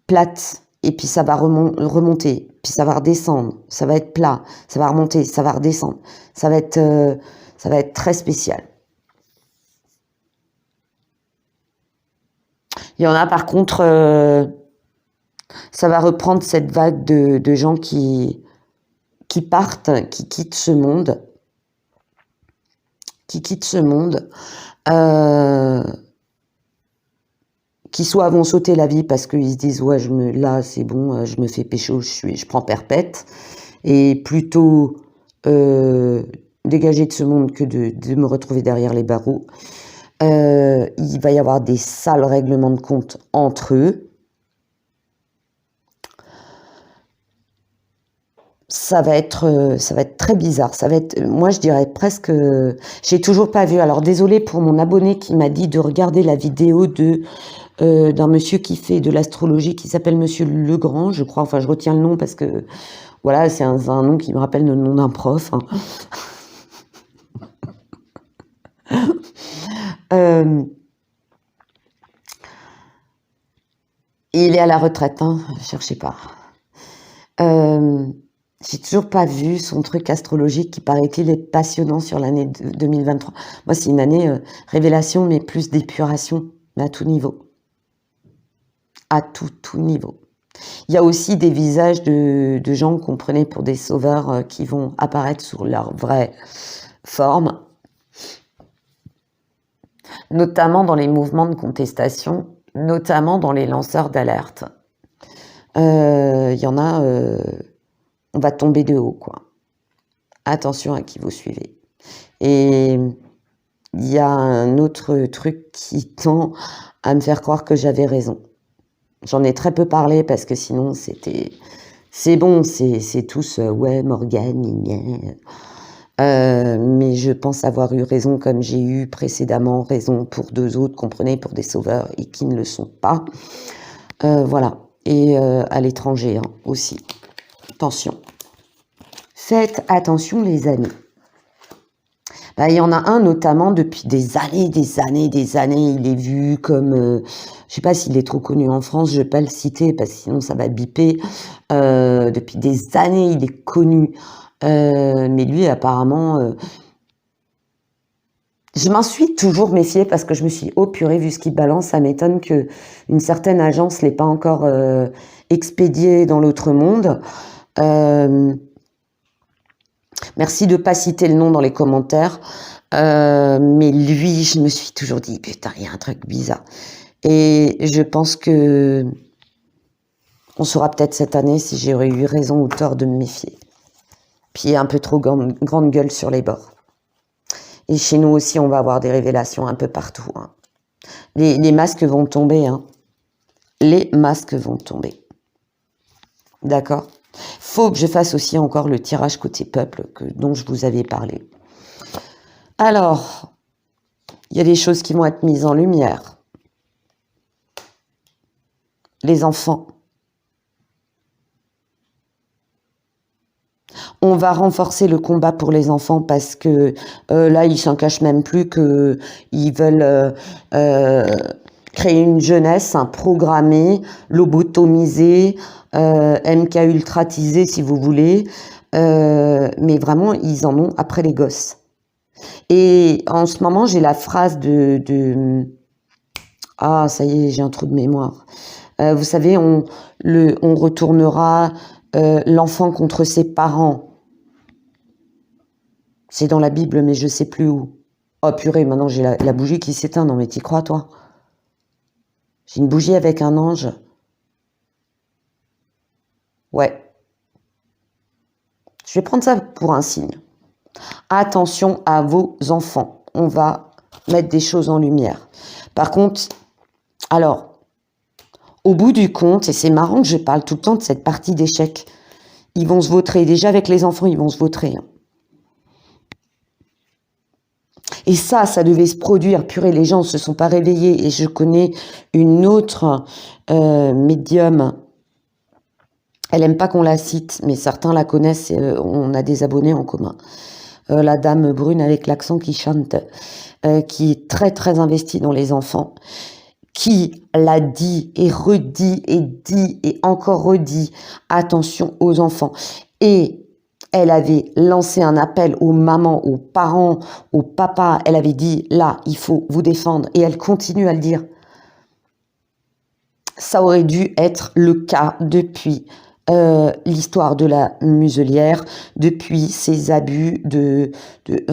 plates, et puis ça va remonter, puis ça va redescendre, ça va être plat, ça va remonter, ça va redescendre, ça va être très spécial. Il y en a par contre, ça va reprendre cette vague de gens qui partent, qui quittent ce monde, qui soit vont sauter la vie parce qu'ils se disent ouais là c'est bon, je me fais pécho, je prends perpète, et plutôt dégager de ce monde que de me retrouver derrière les barreaux. Il va y avoir des sales règlements de compte entre eux. Ça va être très bizarre. Ça va être, moi je dirais presque, j'ai toujours pas vu. Alors désolé pour mon abonné qui m'a dit de regarder la vidéo d'un monsieur qui fait de l'astrologie, qui s'appelle Monsieur Legrand, je crois. Enfin, je retiens le nom parce que voilà, c'est un nom qui me rappelle le nom d'un prof. Hein. Il est à la retraite, hein, cherchez pas. J'ai toujours pas vu son truc astrologique qui paraît-il est passionnant sur l'année 2023. Moi, c'est une année révélation, mais plus d'épuration, mais à tout niveau. À tout niveau. Il y a aussi des visages de gens qu'on prenait pour des sauveurs qui vont apparaître sous leur vraie forme, notamment dans les mouvements de contestation, notamment dans les lanceurs d'alerte. Il y en a, on va tomber de haut, quoi. Attention à qui vous suivez. Et il y a un autre truc qui tend à me faire croire que j'avais raison. J'en ai très peu parlé parce que sinon c'est bon, c'est tous ouais Morgane, mais je pense avoir eu raison comme j'ai eu précédemment raison pour deux autres qu'on prenait pour des sauveurs et qui ne le sont pas. Voilà, et à l'étranger hein, aussi. Attention. Faites attention les amis. Il y en a un notamment depuis des années, il est vu comme, je sais pas s'il est trop connu en France, je vais pas le citer parce que sinon ça va biper. Depuis des années, il est connu, mais lui apparemment, je m'en suis toujours méfiée parce que je me suis dit, oh purée, vu ce qu'il balance, ça m'étonne que une certaine agence l'ait pas encore expédié dans l'autre monde. Merci de pas citer le nom dans les commentaires, mais lui, je me suis toujours dit, putain, il y a un truc bizarre. Et je pense que on saura peut-être cette année si j'aurais eu raison ou tort de me méfier. Puis un peu trop grande gueule sur les bords. Et chez nous aussi, on va avoir des révélations un peu partout. Hein. Les masques vont tomber. Hein. Les masques vont tomber. D'accord ? Faut que je fasse aussi encore le tirage côté peuple dont je vous avais parlé. Alors, il y a des choses qui vont être mises en lumière. Les enfants. On va renforcer le combat pour les enfants parce que là, ils s'en cachent même plus qu'ils veulent créer une jeunesse programmée, lobotomisée, MK ultratisée si vous voulez, mais vraiment ils en ont après les gosses. Et en ce moment j'ai la phrase ah ça y est j'ai un trou de mémoire. Vous savez on retournera l'enfant contre ses parents. C'est dans la Bible mais je sais plus où. Oh purée maintenant j'ai la bougie qui s'éteint. Non mais t'y crois toi? J'ai une bougie avec un ange. Ouais. Je vais prendre ça pour un signe. Attention à vos enfants. On va mettre des choses en lumière. Par contre, alors, au bout du compte, et c'est marrant que je parle tout le temps de cette partie d'échecs, ils vont se vautrer. Déjà avec les enfants, ils vont se vautrer. Hein. Et ça devait se produire. Purée, les gens ne se sont pas réveillés. Et je connais une autre médium Elle aime pas qu'on la cite, mais certains la connaissent, on a des abonnés en commun. La dame brune avec l'accent qui chante, qui est très très investie dans les enfants, qui l'a dit et encore redit, attention aux enfants. Et elle avait lancé un appel aux mamans, aux parents, aux papas. Elle avait dit, là, il faut vous défendre. Et elle continue à le dire. Ça aurait dû être le cas depuis l'histoire de la muselière, depuis ces abus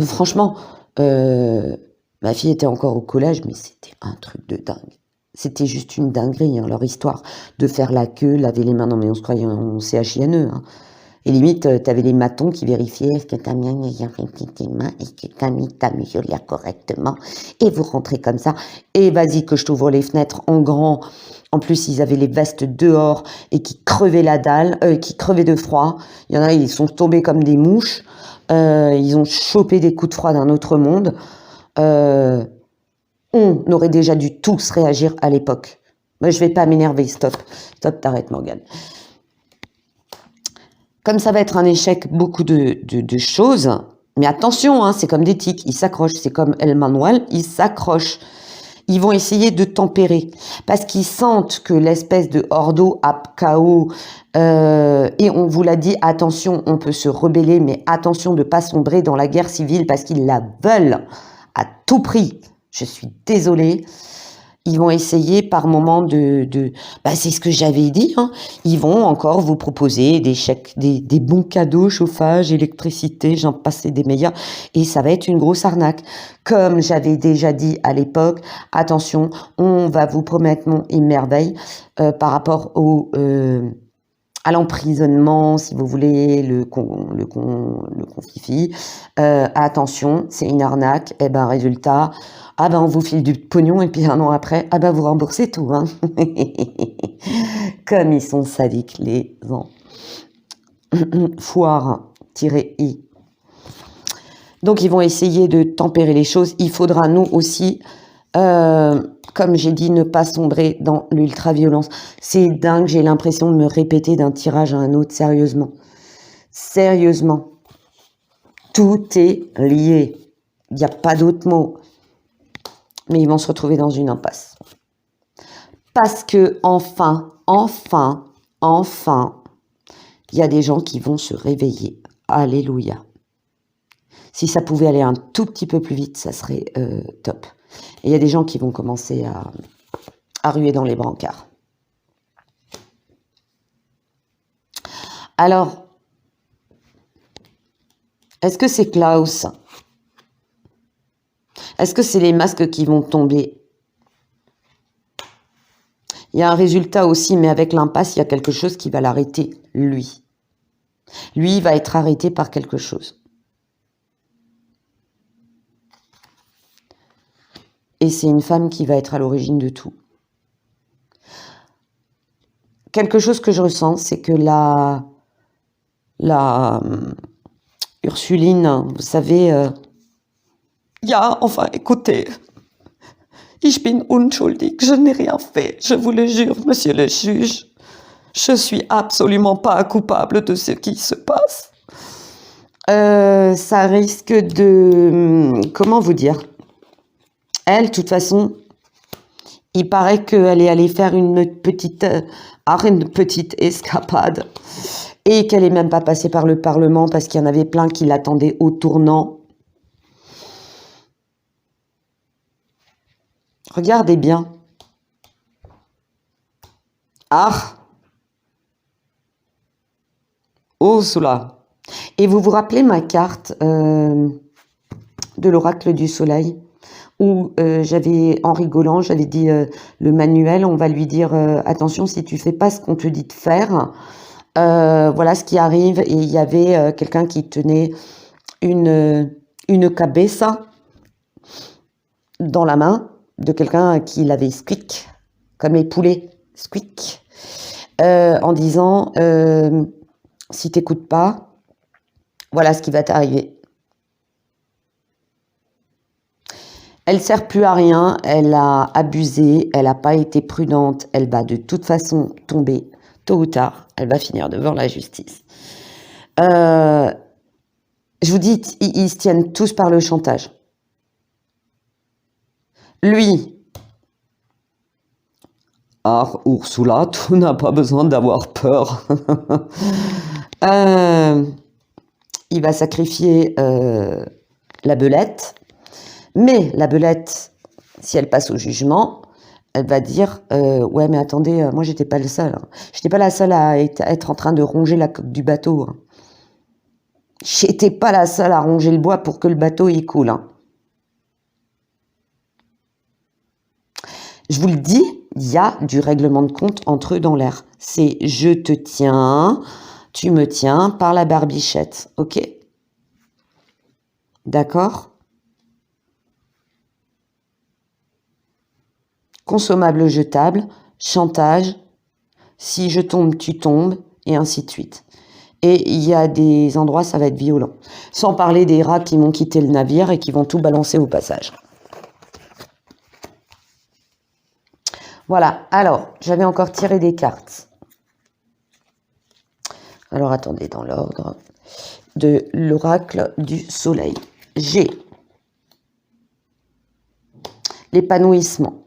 franchement, ma fille était encore au collège, mais c'était un truc de dingue. C'était juste une dinguerie, hein, leur histoire. De faire la queue, laver les mains. Non, mais on se croyait en CHINE. Hein. Et limite, t'avais les matons qui vérifiaient est-ce que t'as bien fait tes mains, est-ce que t'as mis ta muselière correctement. Et vous rentrez comme ça. Et vas-y que je t'ouvre les fenêtres en grand. En plus, ils avaient les vestes dehors et qui crevaient la dalle, qui crevaient de froid. Il y en a, ils sont tombés comme des mouches. Ils ont chopé des coups de froid d'un autre monde. On aurait déjà dû tous réagir à l'époque. Moi, je vais pas m'énerver. Stop. Stop, t'arrêtes, Morgane. Comme ça va être un échec, beaucoup de choses. Mais attention, hein, c'est comme des tics. Ils s'accrochent. C'est comme El Manuel. Ils s'accrochent. Ils vont essayer de tempérer parce qu'ils sentent que l'espèce de ordo a KO et on vous l'a dit, attention, on peut se rebeller, mais attention de ne pas sombrer dans la guerre civile parce qu'ils la veulent à tout prix. Je suis désolée. Ils vont essayer par moment c'est ce que j'avais dit, hein. Ils vont encore vous proposer des chèques, des bons cadeaux, chauffage, électricité, j'en passe des meilleurs. Et ça va être une grosse arnaque. Comme j'avais déjà dit à l'époque, attention, on va vous promettre mon merveille par rapport à l'emprisonnement, si vous voulez, le confifi. Attention, c'est une arnaque. Et ben résultat, on vous file du pognon et puis un an après, vous remboursez tout. Hein. Comme ils sont sadiques, les gens. Foire-i. Donc ils vont essayer de tempérer les choses. Il faudra nous aussi, comme j'ai dit, ne pas sombrer dans l'ultra-violence. C'est dingue, j'ai l'impression de me répéter d'un tirage à un autre, sérieusement. Sérieusement. Tout est lié. Il n'y a pas d'autre mot. Mais ils vont se retrouver dans une impasse. Parce que, enfin, il y a des gens qui vont se réveiller. Alléluia. Si ça pouvait aller un tout petit peu plus vite, ça serait top. Et il y a des gens qui vont commencer à ruer dans les brancards. Alors, est-ce que c'est Klaus ? Est-ce que c'est les masques qui vont tomber ? Il y a un résultat aussi, mais avec l'impasse, il y a quelque chose qui va l'arrêter, lui. Lui, il va être arrêté par quelque chose. Et c'est une femme qui va être à l'origine de tout. Quelque chose que je ressens, c'est que la Ursuline, vous savez... Ja, enfin, écoutez, ich bin unschuldig, je n'ai rien fait, je vous le jure, monsieur le juge. Je suis absolument pas coupable de ce qui se passe. Ça risque de... Comment vous dire ? Elle, de toute façon, il paraît qu'elle est allée faire une petite escapade et qu'elle n'est même pas passée par le Parlement parce qu'il y en avait plein qui l'attendaient au tournant. Regardez bien. Ah! Oh, cela. Et vous vous rappelez ma carte de l'oracle du soleil où j'avais, en rigolant, j'avais dit le manuel, on va lui dire attention, si tu fais pas ce qu'on te dit de faire, voilà ce qui arrive. Et il y avait quelqu'un qui tenait une cabeza dans la main de quelqu'un qui l'avait squeak, comme les poulets, squeak, en disant si t'écoutes pas, voilà ce qui va t'arriver. Elle sert plus à rien, elle a abusé, elle n'a pas été prudente, elle va de toute façon tomber Tôt ou tard, elle va finir devant la justice. Je vous dis, ils se tiennent tous par le chantage. Lui, ah, Ursula, tu n'as pas besoin d'avoir peur. Il va sacrifier la belette, mais la belette, si elle passe au jugement, elle va dire ouais, mais attendez, moi j'étais pas le seul. Hein. J'étais pas la seule à être en train de ronger la coque du bateau. Hein. J'étais pas la seule à ronger le bois pour que le bateau y coule. Hein. Je vous le dis, il y a du règlement de compte entre eux dans l'air. C'est je te tiens, tu me tiens par la barbichette. Ok? D'accord? Consommable jetable, chantage, si je tombe, tu tombes, et ainsi de suite. Et il y a des endroits, ça va être violent. Sans parler des rats qui m'ont quitté le navire et qui vont tout balancer au passage. Voilà, alors, j'avais encore tiré des cartes. Alors, attendez, dans l'ordre de l'oracle du soleil. J'ai l'épanouissement.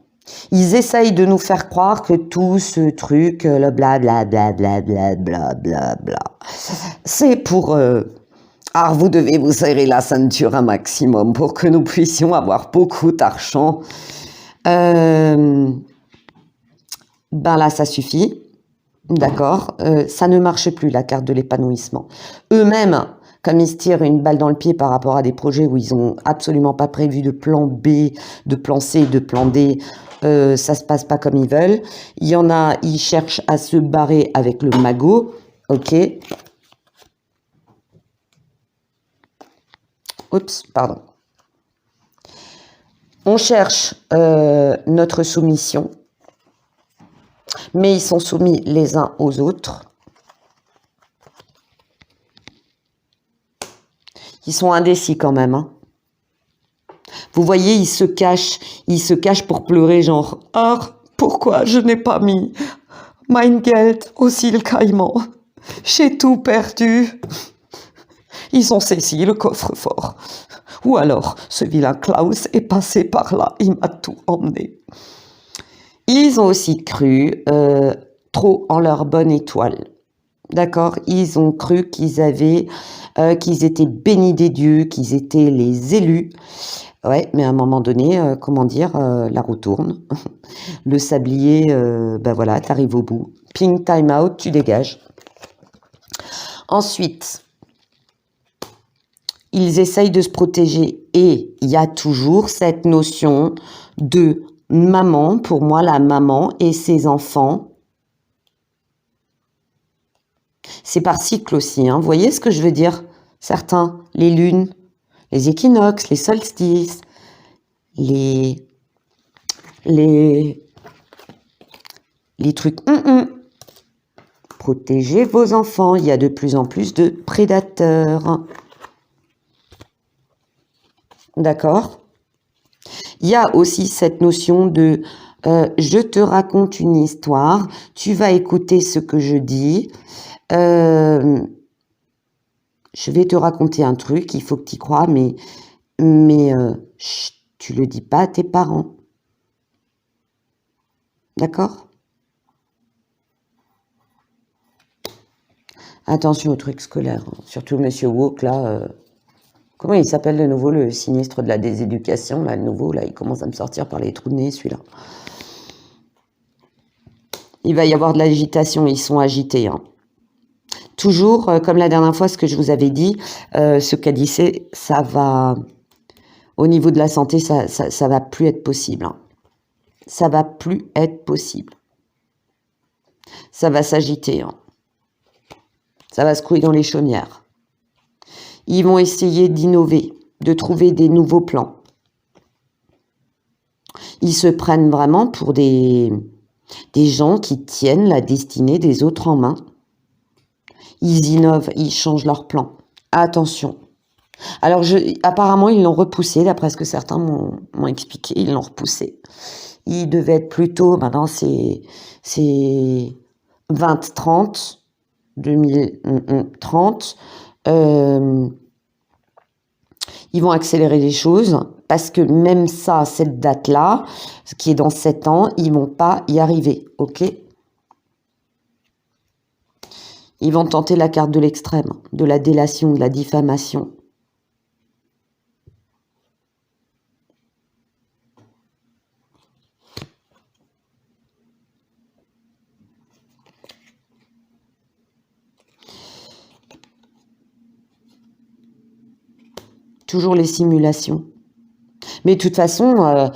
Ils essayent de nous faire croire que tout ce truc, le blablabla, c'est pour... alors, vous devez vous serrer la ceinture un maximum pour que nous puissions avoir beaucoup d'argent. Ben là, ça suffit. D'accord, ça ne marche plus, la carte de l'épanouissement. Eux-mêmes, comme ils se tirent une balle dans le pied par rapport à des projets où ils n'ont absolument pas prévu de plan B, de plan C, de plan D, ça se passe pas comme ils veulent. Il y en a, ils cherchent à se barrer avec le magot, ok. Oups, pardon. On cherche notre soumission. Mais ils sont soumis les uns aux autres. Ils sont indécis quand même. Hein. Vous voyez, ils se cachent pour pleurer, genre « Ah, pourquoi je n'ai pas mis mein Geld au Îles Caïmans? J'ai tout perdu. » Ils ont saisi le coffre-fort. Ou alors, ce vilain Klaus est passé par là, il m'a tout emmené. Ils ont aussi cru trop en leur bonne étoile. D'accord? Ils ont cru qu'ils étaient bénis des dieux, qu'ils étaient les élus. Ouais, mais à un moment donné, comment dire, la roue tourne. Le sablier, ben voilà, t'arrives au bout. Ping, time out, tu dégages. Ensuite, ils essayent de se protéger. Et il y a toujours cette notion de maman, pour moi, la maman et ses enfants. C'est par cycle aussi, hein. Vous voyez ce que je veux dire? Certains, les lunes, les équinoxes, les solstices, les trucs. Protégez vos enfants, il y a de plus en plus de prédateurs. D'accord? Il y a aussi cette notion de je te raconte une histoire, tu vas écouter ce que je dis, je vais te raconter un truc, il faut que tu y crois, mais chut, tu le dis pas à tes parents. D'accord? Attention aux trucs scolaires, hein. Surtout Monsieur Woke, là... Comment il s'appelle de nouveau, le sinistre de la déséducation, là, le nouveau, là, il commence à me sortir par les trous de nez, celui-là. Il va y avoir de l'agitation, ils sont agités. Hein. Toujours, comme la dernière fois, ce que je vous avais dit, ce qu'a dit, c'est, ça va, au niveau de la santé, ça va plus être possible. Hein. Ça va plus être possible. Ça va s'agiter. Hein. Ça va se couler dans les chaumières. Ils vont essayer d'innover, de trouver des nouveaux plans. Ils se prennent vraiment pour des gens qui tiennent la destinée des autres en main. Ils innovent, ils changent leurs plans. Attention. Alors, apparemment, ils l'ont repoussé, d'après ce que certains m'ont expliqué, ils l'ont repoussé. Il devait être plus tôt, maintenant c'est 2030, 2030, ils vont accélérer les choses parce que même ça, cette date-là, ce qui est dans 7 ans, ils vont pas y arriver, ok? Ils vont tenter la carte de l'extrême, de la délation, de la diffamation. Toujours les simulations. Mais de toute façon,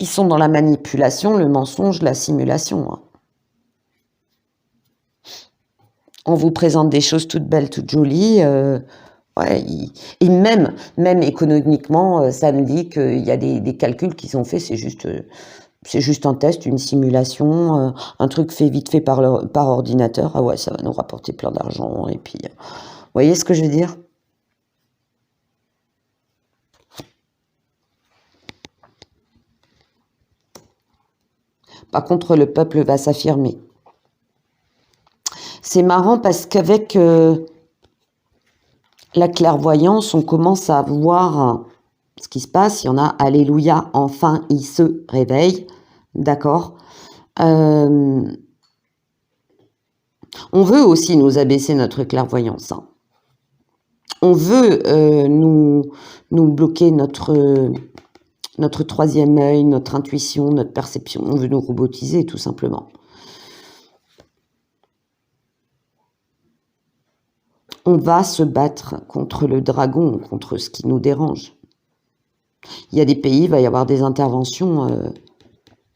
ils sont dans la manipulation, le mensonge, la simulation. Hein. On vous présente des choses toutes belles, toutes jolies. Ouais, et même économiquement, ça me dit qu'il y a des calculs qui sont faits, c'est juste un test, une simulation, un truc fait vite fait par ordinateur. Ah ouais, ça va nous rapporter plein d'argent. Et puis, vous voyez ce que je veux dire? Par contre, le peuple va s'affirmer. C'est marrant parce qu'avec la clairvoyance, on commence à voir ce qui se passe. Il y en a, alléluia, enfin, il se réveille. D'accord. On veut aussi nous abaisser notre clairvoyance. Hein. On veut nous bloquer notre troisième œil, notre intuition, notre perception. On veut nous robotiser, tout simplement. On va se battre contre le dragon, contre ce qui nous dérange. Il y a des pays, il va y avoir des interventions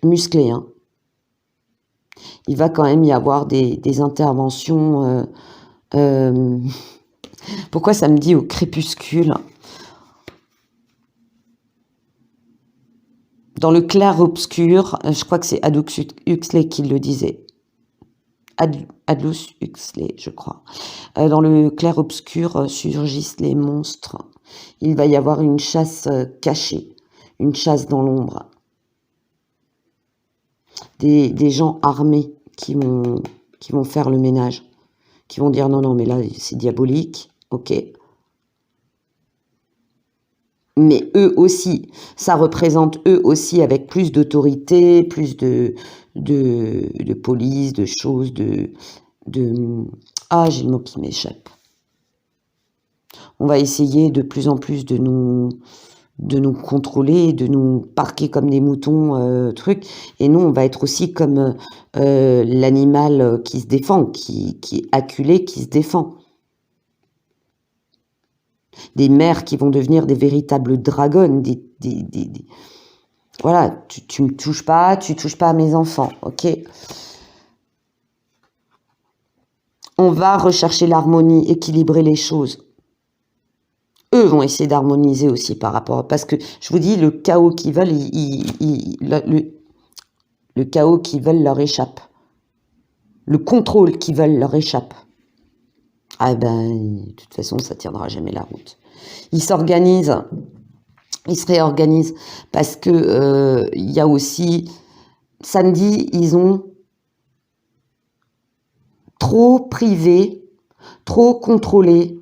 musclées. Hein. Il va quand même y avoir des interventions... Pourquoi ça me dit au crépuscule? Dans le clair-obscur, je crois que c'est Aldous Huxley qui le disait. Aldous Huxley, je crois. Dans le clair-obscur surgissent les monstres. Il va y avoir une chasse cachée, une chasse dans l'ombre. Des gens armés qui vont faire le ménage, qui vont dire non, mais là, c'est diabolique, ok. Mais eux aussi, ça représente eux aussi avec plus d'autorité, plus de police, de choses, Ah, j'ai le mot qui m'échappe. On va essayer de plus en plus de nous contrôler, de nous parquer comme des moutons, et nous, on va être aussi comme l'animal qui se défend, qui est acculé, qui se défend. Des mères qui vont devenir des véritables dragonnes, voilà, tu me touches pas, tu touches pas à mes enfants, ok. On va rechercher l'harmonie, équilibrer les choses. Eux vont essayer d'harmoniser aussi par rapport... Parce que, je vous dis, le chaos qu'ils veulent, le chaos qu'ils veulent leur échappe. Le contrôle qu'ils veulent leur échappe. Ah ben, de toute façon, ça tiendra jamais la route. Ils s'organisent, ils se réorganisent, parce que il y a aussi... Samedi, ils ont trop privé, trop contrôlé.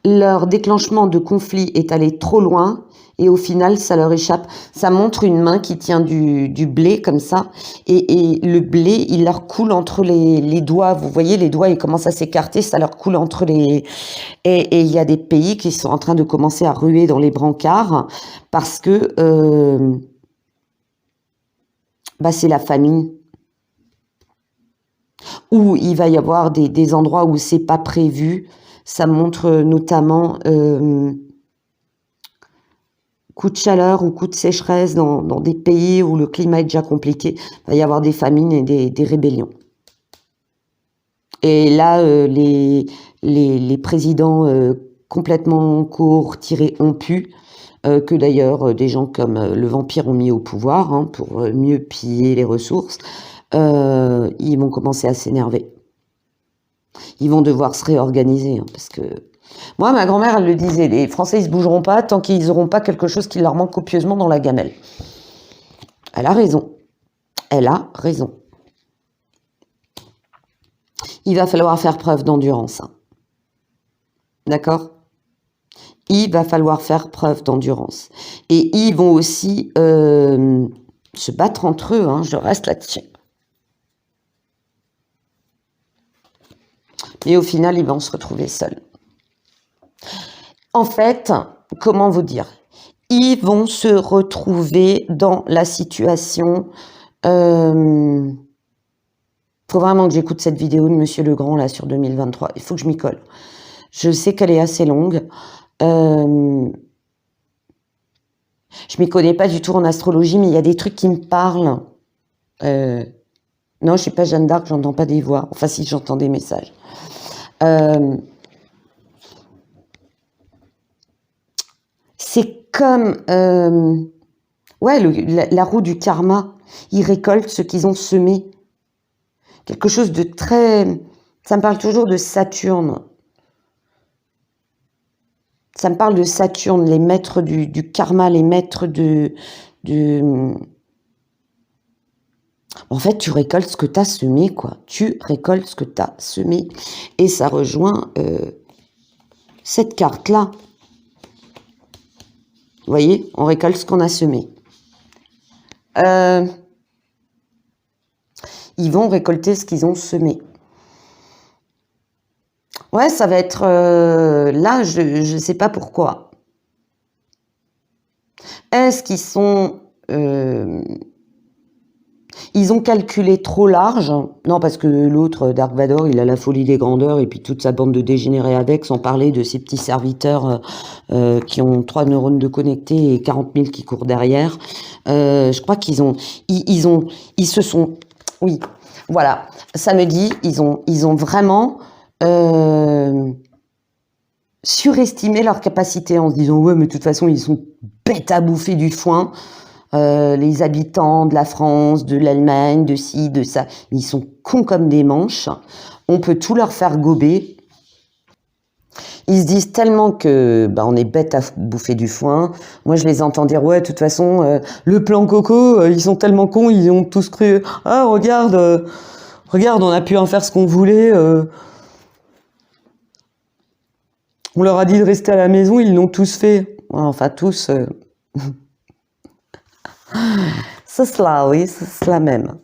Leur déclenchement de conflit est allé trop loin et au final, ça leur échappe. Ça montre une main qui tient du blé comme ça et le blé, il leur coule entre les doigts. Vous voyez, les doigts, ils commencent à s'écarter, ça leur coule entre les... Et il y a des pays qui sont en train de commencer à ruer dans les brancards parce que c'est la famine. Où il va y avoir des endroits où c'est pas prévu. Ça montre notamment coup de chaleur ou coup de sécheresse dans des pays où le climat est déjà compliqué. Il va y avoir des famines et des rébellions. Et là, les présidents complètement court-tirés ont pu, que d'ailleurs des gens comme le vampire ont mis au pouvoir hein, pour mieux piller les ressources, ils vont commencer à s'énerver. Ils vont devoir se réorganiser, hein, parce que... Moi, ma grand-mère, elle le disait, les Français, ils se bougeront pas tant qu'ils n'auront pas quelque chose qui leur manque copieusement dans la gamelle. Elle a raison. Elle a raison. Il va falloir faire preuve d'endurance. Hein. D'accord? Il va falloir faire preuve d'endurance. Et ils vont aussi se battre entre eux, hein, je reste là-dessus. Et au final, ils vont se retrouver seuls. En fait, comment vous dire? Ils vont se retrouver dans la situation... faut vraiment que j'écoute cette vidéo de Monsieur Legrand, là, sur 2023. Il faut que je m'y colle. Je sais qu'elle est assez longue. Je m'y connais pas du tout en astrologie, mais il y a des trucs qui me parlent. Non, je suis pas Jeanne d'Arc, j'entends pas des voix. Enfin, si, j'entends des messages. C'est comme... ouais, la roue du karma. Ils récoltent ce qu'ils ont semé. Quelque chose de très... Ça me parle toujours de Saturne. Ça me parle de Saturne, les maîtres du karma, les maîtres En fait, tu récoltes ce que tu as semé, quoi. Tu récoltes ce que tu as semé. Et ça rejoint cette carte-là. Vous voyez, on récolte ce qu'on a semé. Ils vont récolter ce qu'ils ont semé. Ouais, ça va être... là, je ne sais pas pourquoi. Est-ce qu'ils sont... ils ont calculé trop large? Non, parce que l'autre, Dark Vador, il a la folie des grandeurs et puis toute sa bande de dégénérés avec, sans parler de ses petits serviteurs qui ont 3 neurones de connectés et 40 000 qui courent derrière. Je crois qu'ils ont... Ils se sont... Oui, voilà. Ça me dit, ils ont vraiment... surestimé leur capacité en se disant ouais mais de toute façon ils sont bêtes à bouffer du foin, les habitants de la France, de l'Allemagne, de ci, de ça, ils sont cons comme des manches, on peut tout leur faire gober. Ils se disent tellement que on est bêtes à bouffer du foin. Moi je les entends dire ouais de toute façon le plan Coco, ils sont tellement cons, ils ont tous cru ah regarde on a pu en faire ce qu'on voulait, on leur a dit de rester à la maison, ils l'ont tous fait. Enfin, tous. C'est cela, oui, c'est cela même.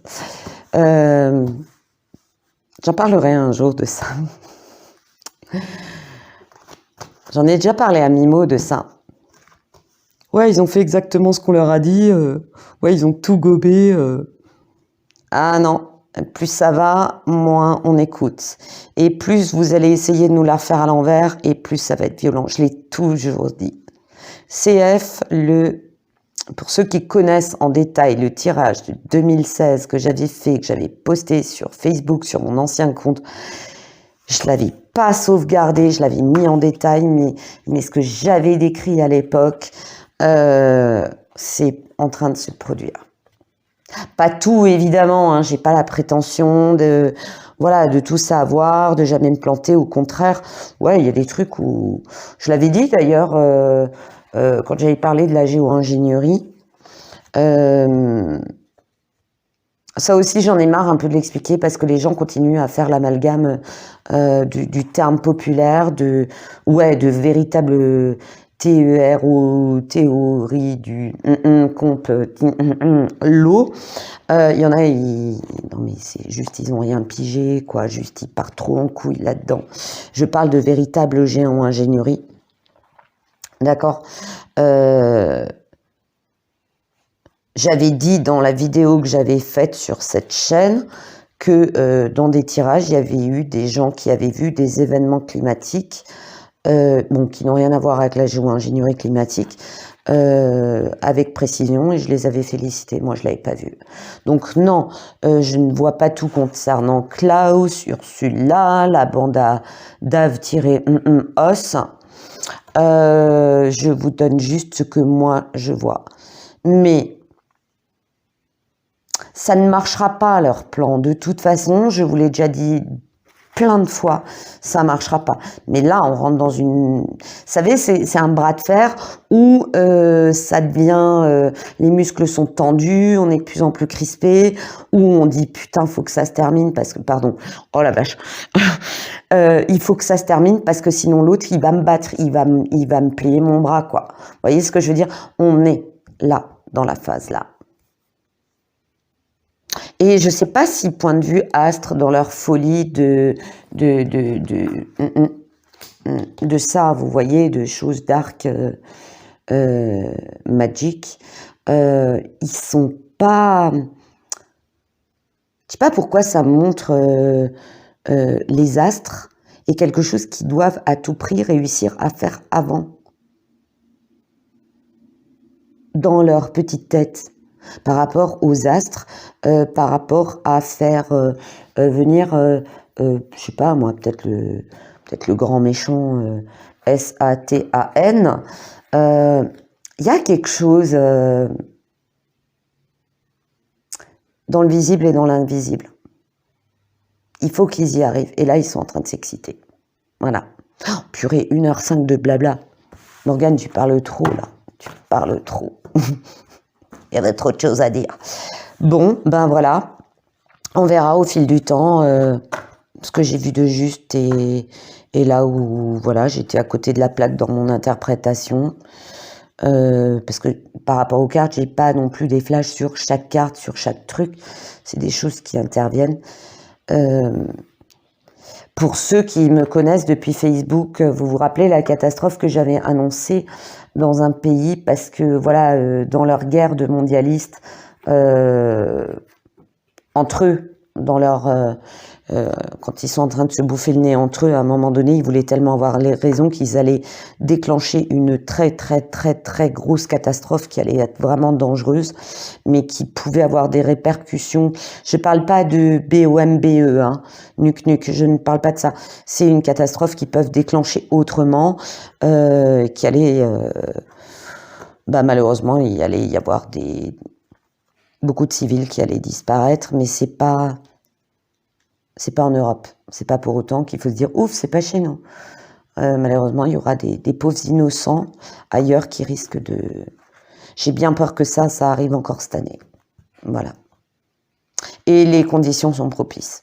J'en parlerai un jour de ça. J'en ai déjà parlé à Mimo de ça. Ouais, ils ont fait exactement ce qu'on leur a dit. Ouais, ils ont tout gobé. Ah non, plus ça va, moins on écoute. Et plus vous allez essayer de nous la faire à l'envers, et plus ça va être violent. Je l'ai toujours dit. CF, pour ceux qui connaissent en détail le tirage de 2016 que j'avais fait, que j'avais posté sur Facebook, sur mon ancien compte, je l'avais pas sauvegardé, je l'avais mis en détail, mais ce que j'avais décrit à l'époque, c'est en train de se produire. Pas tout, évidemment, hein, j'ai pas la prétention de tout savoir, de jamais me planter, au contraire. Ouais, il y a des trucs où... Je l'avais dit d'ailleurs, quand j'avais parlé de la géo-ingénierie. Ça aussi, j'en ai marre un peu de l'expliquer parce que les gens continuent à faire l'amalgame du terme populaire, de véritable... TERO, théorie du comp, l'eau. Il y en a, non mais c'est juste, ils ont rien pigé, quoi. Juste, ils partent trop en couille là-dedans. Je parle de véritable géo-ingénierie. D'accord. J'avais dit dans la vidéo que j'avais faite sur cette chaîne que dans des tirages, il y avait eu des gens qui avaient vu des événements climatiques qui n'ont rien à voir avec la géo-ingénierie climatique, avec précision, et je les avais félicités. Moi, je l'avais pas vu. Donc non, je ne vois pas tout concernant Klaus, Ursula, la bande à Dave-Os. Je vous donne juste ce que moi, je vois. Mais ça ne marchera pas, leur plan. De toute façon, je vous l'ai déjà dit plein de fois, ça marchera pas. Mais là, on rentre dans une... Vous savez, c'est un bras de fer où ça devient... les muscles sont tendus, on est de plus en plus crispé, où on dit, putain, faut que ça se termine parce que... Pardon, oh la vache. Il faut que ça se termine parce que sinon l'autre, il va me battre, il va me plier mon bras, quoi. Vous voyez ce que je veux dire? On est là, dans la phase là. Et je sais pas si, point de vue astre, dans leur folie de ça, vous voyez, de choses dark, magic, ils sont pas... Je sais pas pourquoi ça montre les astres et quelque chose qu'ils doivent à tout prix réussir à faire avant. Dans leur petite tête. Par rapport aux astres, par rapport à faire venir, je sais pas moi, peut-être le grand méchant Satan. Il y a quelque chose dans le visible et dans l'invisible. Il faut qu'ils y arrivent. Et là, ils sont en train de s'exciter. Voilà. Oh, purée, 1h05 de blabla. Morgane, tu parles trop, là. Tu parles trop. Il y avait trop de choses à dire. Bon, ben voilà. On verra au fil du temps ce que j'ai vu de juste et là où voilà, j'étais à côté de la plaque dans mon interprétation. Parce que par rapport aux cartes, j'ai pas non plus des flashs sur chaque carte, sur chaque truc. C'est des choses qui interviennent. Pour ceux qui me connaissent depuis Facebook, vous vous rappelez la catastrophe que j'avais annoncée dans un pays parce que voilà, dans leur guerre de mondialistes, entre eux, dans leur quand ils sont en train de se bouffer le nez entre eux, à un moment donné, ils voulaient tellement avoir les raisons qu'ils allaient déclencher une très grosse catastrophe qui allait être vraiment dangereuse, mais qui pouvait avoir des répercussions. Je parle pas de BOMBE, hein, nuc, je ne parle pas de ça. C'est une catastrophe qui peuvent déclencher autrement, qui allait, malheureusement, il allait y avoir beaucoup de civils qui allaient disparaître, mais c'est pas en Europe. C'est pas pour autant qu'il faut se dire ouf, c'est pas chez nous. Malheureusement, il y aura des pauvres innocents ailleurs qui risquent de... J'ai bien peur que ça arrive encore cette année. Voilà. Et les conditions sont propices.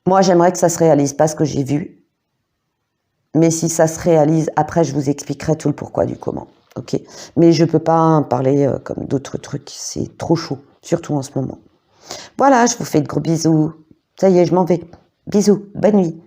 Moi, j'aimerais que ça se réalise pas ce que j'ai vu. Mais si ça se réalise, après, je vous expliquerai tout le pourquoi du comment. Ok. Mais je peux pas parler comme d'autres trucs. C'est trop chaud, surtout en ce moment. Voilà, je vous fais de gros bisous. Ça y est, je m'en vais. Bisous, bonne nuit.